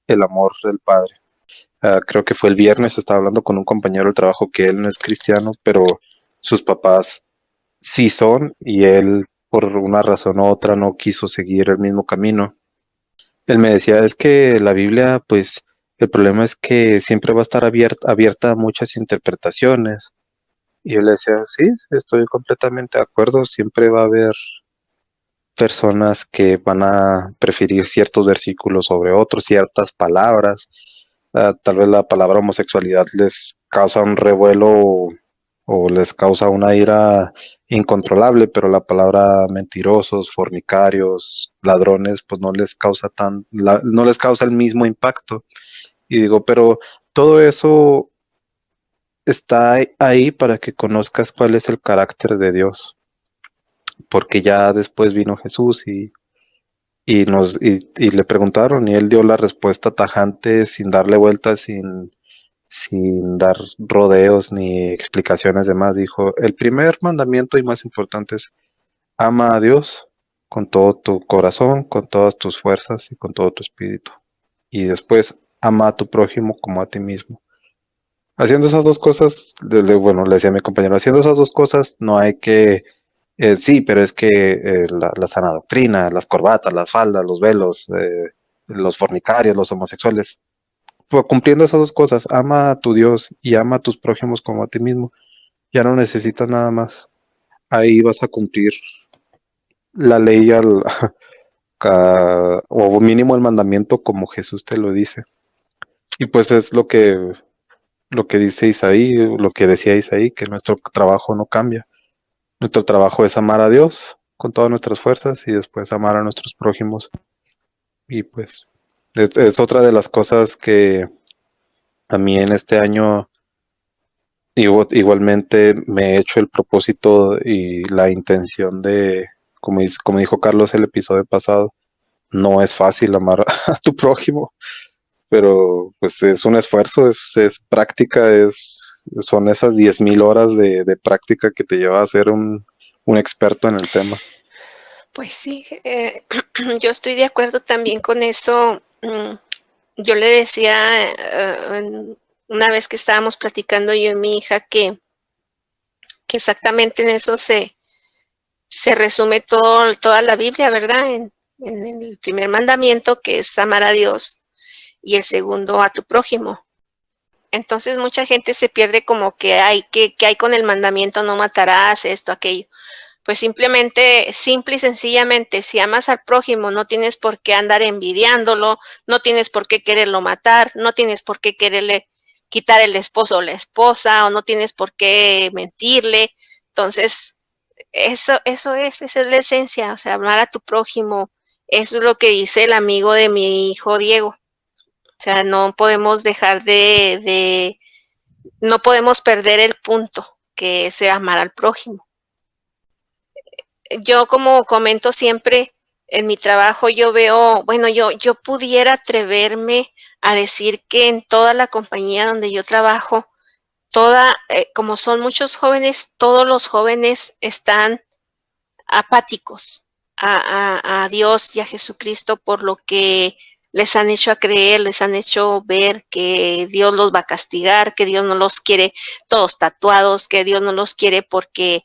el amor del Padre. Creo que fue el viernes, estaba hablando con un compañero del trabajo que él no es cristiano, pero sus papás sí son y él por una razón u otra no quiso seguir el mismo camino. Él me decía, es que la Biblia, pues el problema es que siempre va a estar abierta a muchas interpretaciones. Y yo le decía, sí, estoy completamente de acuerdo, siempre va a haber personas que van a preferir ciertos versículos sobre otros, ciertas palabras. Tal vez la palabra homosexualidad les causa un revuelo o les causa una ira incontrolable, pero la palabra mentirosos, fornicarios, ladrones, pues no les causa el mismo impacto. Y digo, pero todo eso está ahí para que conozcas cuál es el carácter de Dios, porque ya después vino Jesús y le preguntaron y él dio la respuesta tajante sin darle vueltas, sin dar rodeos ni explicaciones de más. Dijo, el primer mandamiento y más importante es ama a Dios con todo tu corazón, con todas tus fuerzas y con todo tu espíritu. Y después ama a tu prójimo como a ti mismo. Haciendo esas dos cosas, bueno, le decía a mi compañero, haciendo esas dos cosas no hay que, sí, pero es que la sana doctrina, las corbatas, las faldas, los velos, los fornicarios, los homosexuales, pues, cumpliendo esas dos cosas, ama a tu Dios y ama a tus prójimos como a ti mismo, ya no necesitas nada más. Ahí vas a cumplir la ley o mínimo el mandamiento como Jesús te lo dice. Y pues es lo que dice Isaí, lo que decía Isaí, que nuestro trabajo no cambia. Nuestro trabajo es amar a Dios con todas nuestras fuerzas y después amar a nuestros prójimos. Y pues es otra de las cosas que a mí en este año igualmente me he hecho el propósito y la intención de, como dijo Carlos el episodio pasado, no es fácil amar a tu prójimo, pero pues es un esfuerzo, es práctica, son esas 10,000 horas de práctica que te lleva a ser un experto en el tema. Pues sí, yo estoy de acuerdo también con eso. Yo le decía una vez que estábamos platicando yo y mi hija que exactamente en eso se resume toda la Biblia, ¿verdad? En el primer mandamiento, que es amar a Dios, y el segundo a tu prójimo. Entonces mucha gente se pierde como que hay con el mandamiento no matarás, esto, aquello. Pues simplemente, simple y sencillamente, si amas al prójimo, no tienes por qué andar envidiándolo, no tienes por qué quererlo matar, no tienes por qué quererle quitar el esposo o la esposa, o no tienes por qué mentirle. Entonces, esa es la esencia, o sea, amar a tu prójimo. Eso es lo que dice el amigo de mi hijo Diego. O sea, no podemos dejar no podemos perder el punto, que es amar al prójimo. Yo, como comento siempre en mi trabajo, yo veo, bueno, yo pudiera atreverme a decir que en toda la compañía donde yo trabajo, como son muchos jóvenes, todos los jóvenes están apáticos a Dios y a Jesucristo por lo que les han hecho a creer, les han hecho ver que Dios los va a castigar, que Dios no los quiere todos tatuados, que Dios no los quiere porque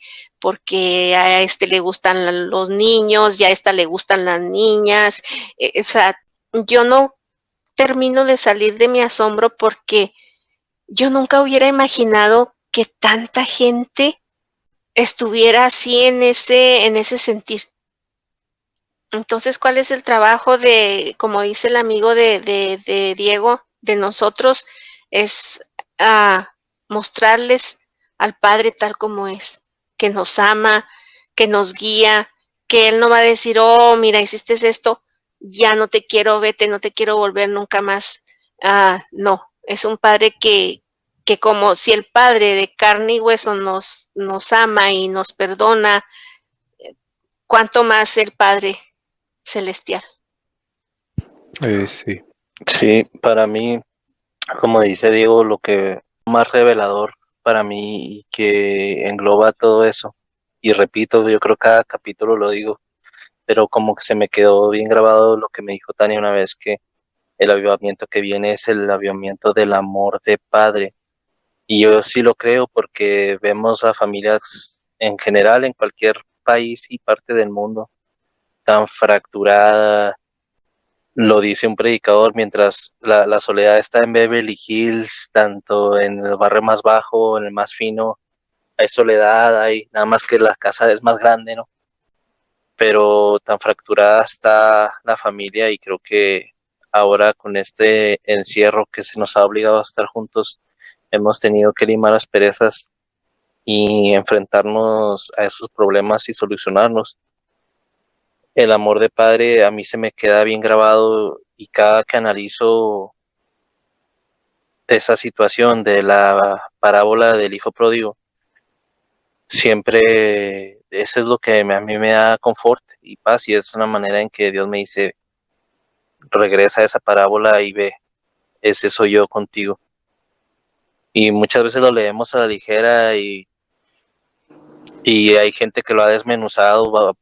a este le gustan los niños y a esta le gustan las niñas. O sea, yo no termino de salir de mi asombro porque yo nunca hubiera imaginado que tanta gente estuviera así en ese sentir. Entonces, ¿cuál es el trabajo como dice el amigo de Diego, de nosotros? Es mostrarles al Padre tal como es, que nos ama, que nos guía, que Él no va a decir, oh, mira, hiciste esto, ya no te quiero, vete, no te quiero volver nunca más. No, es un Padre que como si el Padre de carne y hueso nos ama y nos perdona, cuánto más el Padre celestial. Sí. Sí, para mí, como dice Diego, lo que más revelador para mí y que engloba todo eso, y repito, yo creo que cada capítulo lo digo, pero como que se me quedó bien grabado lo que me dijo Tania una vez, que el avivamiento que viene es el avivamiento del amor de padre. Y yo sí lo creo porque vemos a familias en general en cualquier país y parte del mundo tan fracturada. Lo dice un predicador, mientras la soledad está en Beverly Hills, tanto en el barrio más bajo, en el más fino, hay soledad, hay nada más que la casa es más grande, ¿no? Pero tan fracturada está la familia y creo que ahora con este encierro que se nos ha obligado a estar juntos, hemos tenido que limar las perezas y enfrentarnos a esos problemas y solucionarlos. El amor de padre a mí se me queda bien grabado, y cada que analizo esa situación de la parábola del hijo pródigo, siempre eso es lo que a mí me da confort y paz, y es una manera en que Dios me dice: regresa a esa parábola y ve, ese soy yo contigo. Y muchas veces lo leemos a la ligera, y hay gente que lo ha desmenuzado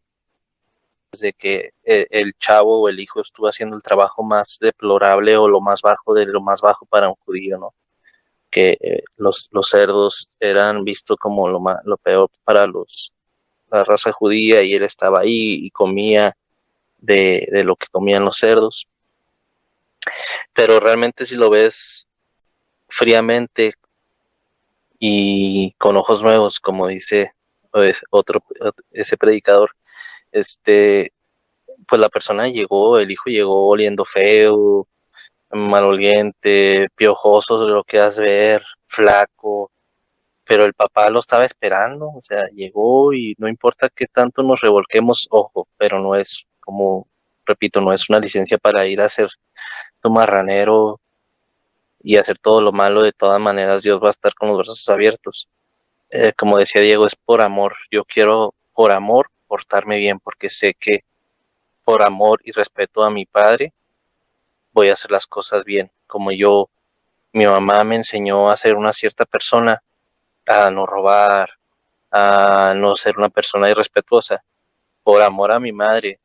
desde que el chavo o el hijo estuvo haciendo el trabajo más deplorable o lo más bajo de lo más bajo para un judío, ¿no? Que los cerdos eran vistos como lo peor para la raza judía, y él estaba ahí y comía de lo que comían los cerdos. Pero realmente, si lo ves fríamente y con ojos nuevos, como dice ese predicador, pues la persona llegó, el hijo llegó oliendo feo, maloliente, piojoso, lo que has ver, flaco, pero el papá lo estaba esperando, o sea, llegó, y no importa qué tanto nos revolquemos, ojo, pero no es, como repito, no es una licencia para ir a ser tu marranero y hacer todo lo malo. De todas maneras, Dios va a estar con los brazos abiertos. Como decía Diego, es por amor. Yo quiero, por amor, portarme bien, porque sé que por amor y respeto a mi padre voy a hacer las cosas bien. Como mi mamá me enseñó a ser una cierta persona, a no robar, a no ser una persona irrespetuosa. Por amor a mi madre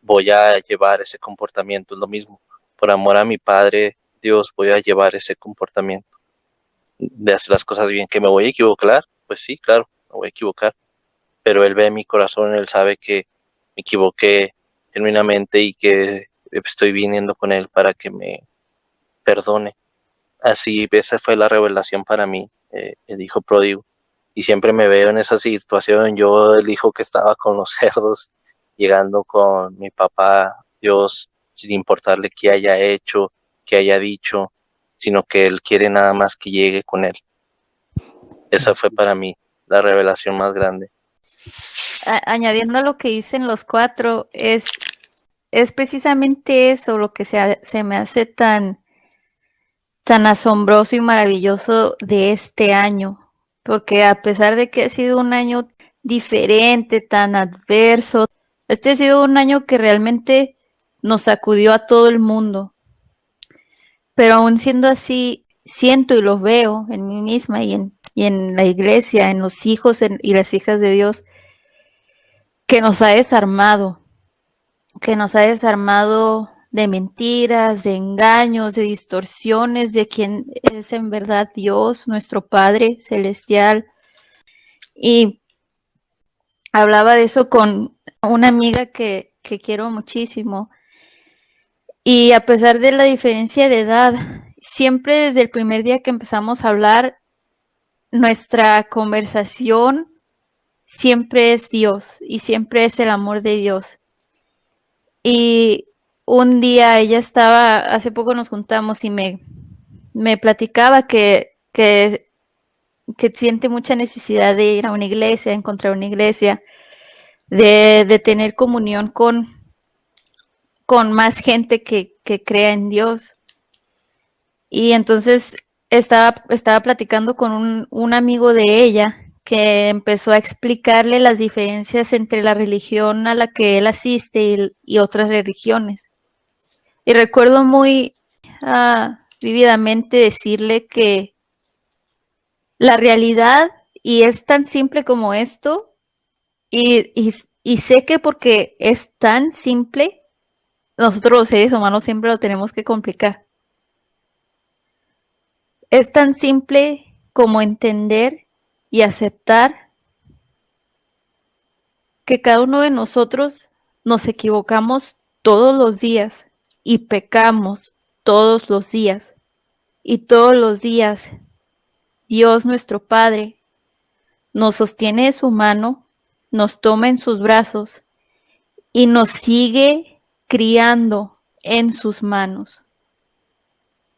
voy a llevar ese comportamiento, es lo mismo. Por amor a mi padre, Dios, voy a llevar ese comportamiento de hacer las cosas bien. ¿Que me voy a equivocar? Pues sí, claro, me voy a equivocar, pero Él ve mi corazón, Él sabe que me equivoqué genuinamente y que estoy viniendo con Él para que me perdone. Así, esa fue la revelación para mí, el hijo pródigo. Y siempre me veo en esa situación, yo, el hijo que estaba con los cerdos, llegando con mi papá, Dios, sin importarle qué haya hecho, qué haya dicho, sino que Él quiere nada más que llegue con Él. Esa fue para mí la revelación más grande. Añadiendo a lo que dicen los cuatro, es precisamente eso lo que se me hace tan asombroso y maravilloso de este año, porque a pesar de que ha sido un año diferente, tan adverso, este ha sido un año que realmente nos sacudió a todo el mundo. Pero aún siendo así, siento y lo veo en mí misma y en la iglesia, en los hijos y las hijas de Dios, que nos ha desarmado de mentiras, de engaños, de distorsiones de quién es en verdad Dios, nuestro Padre Celestial. Y hablaba de eso con una amiga que quiero muchísimo. Y a pesar de la diferencia de edad, siempre desde el primer día que empezamos a hablar, nuestra conversación siempre es Dios y siempre es el amor de Dios. Y un día ella hace poco nos juntamos y me platicaba que siente mucha necesidad de ir a una iglesia, de encontrar una iglesia, de tener comunión con más gente que crea en Dios. Y entonces estaba platicando con un amigo de ella que empezó a explicarle las diferencias entre la religión a la que él asiste y otras religiones. Y recuerdo muy vívidamente decirle que la realidad, y es tan simple como esto, y sé que porque es tan simple, nosotros los seres humanos siempre lo tenemos que complicar. Es tan simple como entender y aceptar que cada uno de nosotros nos equivocamos todos los días y pecamos todos los días. Y todos los días Dios nuestro Padre nos sostiene de su mano, nos toma en sus brazos y nos sigue criando en sus manos.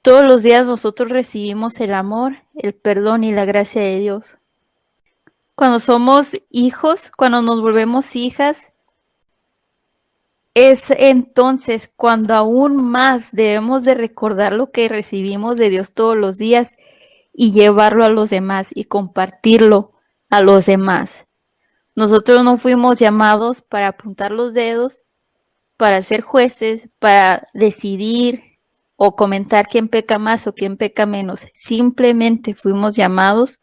Todos los días nosotros recibimos el amor, el perdón y la gracia de Dios. cuando somos hijos, cuando nos volvemos hijas, es entonces cuando aún más debemos de recordar lo que recibimos de Dios todos los días y llevarlo a los demás y compartirlo a los demás. Nosotros no fuimos llamados para apuntar los dedos, para ser jueces, para decidir o comentar quién peca más o quién peca menos. Simplemente fuimos llamados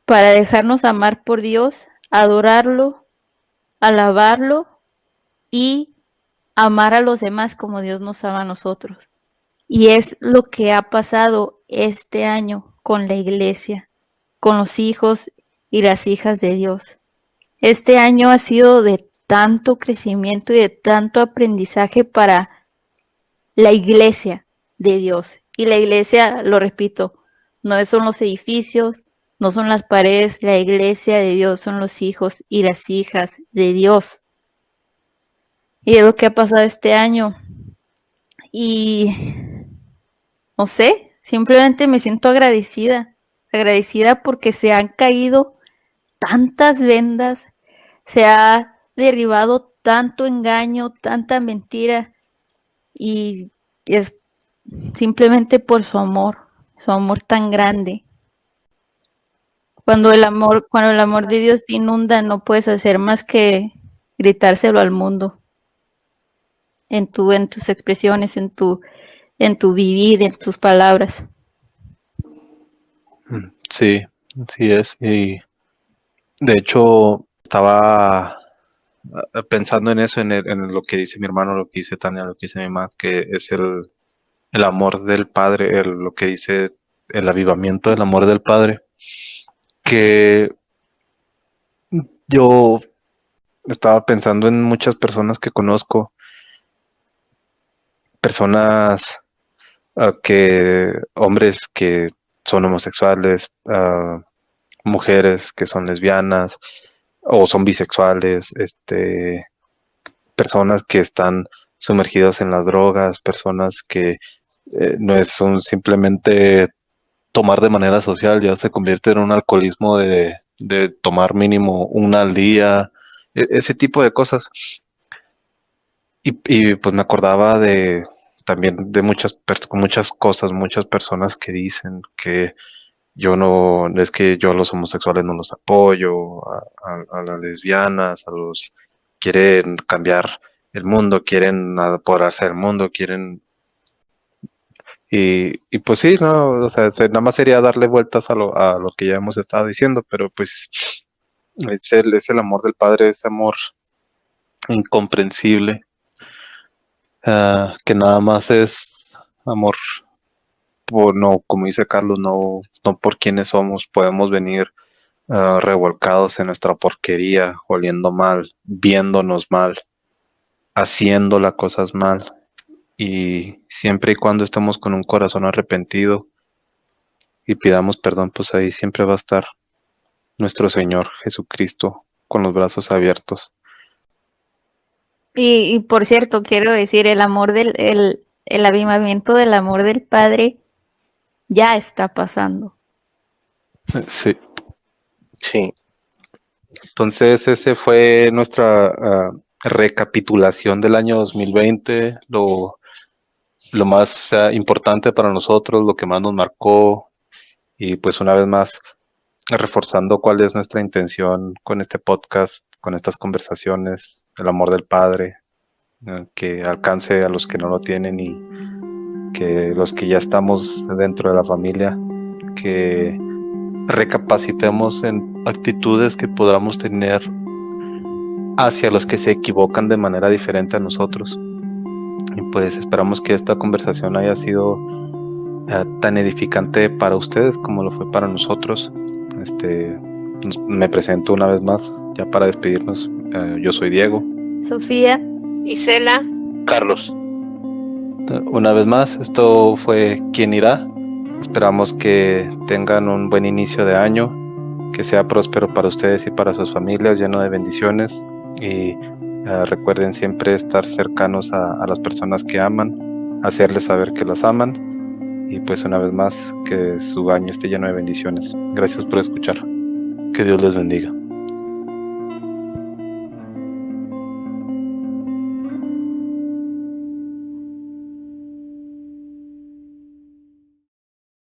para dejarnos amar por Dios, adorarlo, alabarlo y amar a los demás como Dios nos ama a nosotros. Y es lo que ha pasado este año con la iglesia, con los hijos y las hijas de Dios. Este año ha sido de tanto crecimiento y de tanto aprendizaje para la iglesia de Dios. Y la iglesia, lo repito, no son los edificios, no son las paredes, la iglesia de Dios son los hijos y las hijas de Dios. Y es lo que ha pasado este año. Y no sé, simplemente me siento agradecida porque se han caído tantas vendas, se ha derribado tanto engaño, tanta mentira, y es simplemente por su amor tan grande. Cuando el amor de Dios te inunda, no puedes hacer más que gritárselo al mundo, en tus expresiones, en tu vivir, en tus palabras. Sí, así es. Y de hecho, estaba pensando en eso, en lo que dice mi hermano, lo que dice Tania, lo que dice mi mamá, que es el amor del Padre, lo que dice el avivamiento del amor del Padre, que yo estaba pensando en muchas personas que conozco, personas hombres que son homosexuales, mujeres que son lesbianas o son bisexuales, personas que están sumergidos en las drogas, personas que no es simplemente tomar de manera social, ya se convierte en un alcoholismo de tomar mínimo una al día, ese tipo de cosas. Y pues me acordaba también de muchas cosas, muchas personas que dicen que es que yo a los homosexuales no los apoyo, a las lesbianas, quieren cambiar el mundo, quieren apoderarse del mundo, y pues sí, no, o sea, nada más sería darle vueltas a lo que ya hemos estado diciendo, pero pues es el amor del Padre, ese amor incomprensible, que nada más es amor no, como dice Carlos, no por quienes somos, podemos venir revolcados en nuestra porquería, oliendo mal, viéndonos mal, haciendo las cosas mal, y siempre y cuando estemos con un corazón arrepentido y pidamos perdón, pues ahí siempre va a estar nuestro Señor Jesucristo con los brazos abiertos. Y por cierto, quiero decir, el avivamiento del amor del Padre ya está pasando. Sí. Sí. Entonces ese fue nuestra recapitulación del año 2020, lo más importante para nosotros, lo que más nos marcó, y pues una vez más reforzando cuál es nuestra intención con este podcast, con estas conversaciones, el amor del Padre, que alcance a los que no lo tienen y que los que ya estamos dentro de la familia, que recapacitemos en actitudes que podamos tener hacia los que se equivocan de manera diferente a nosotros. Y pues esperamos que esta conversación haya sido tan edificante para ustedes como lo fue para nosotros. Me presento una vez más ya para despedirnos. Yo soy Diego. Sofía. Isela. Carlos. Una vez más, esto fue ¿Quién irá? Esperamos que tengan un buen inicio de año, que sea próspero para ustedes y para sus familias, lleno de bendiciones, y recuerden siempre estar cercanos a las personas que aman, hacerles saber que las aman, y pues una vez más que su año esté lleno de bendiciones. Gracias por escuchar. Que Dios les bendiga.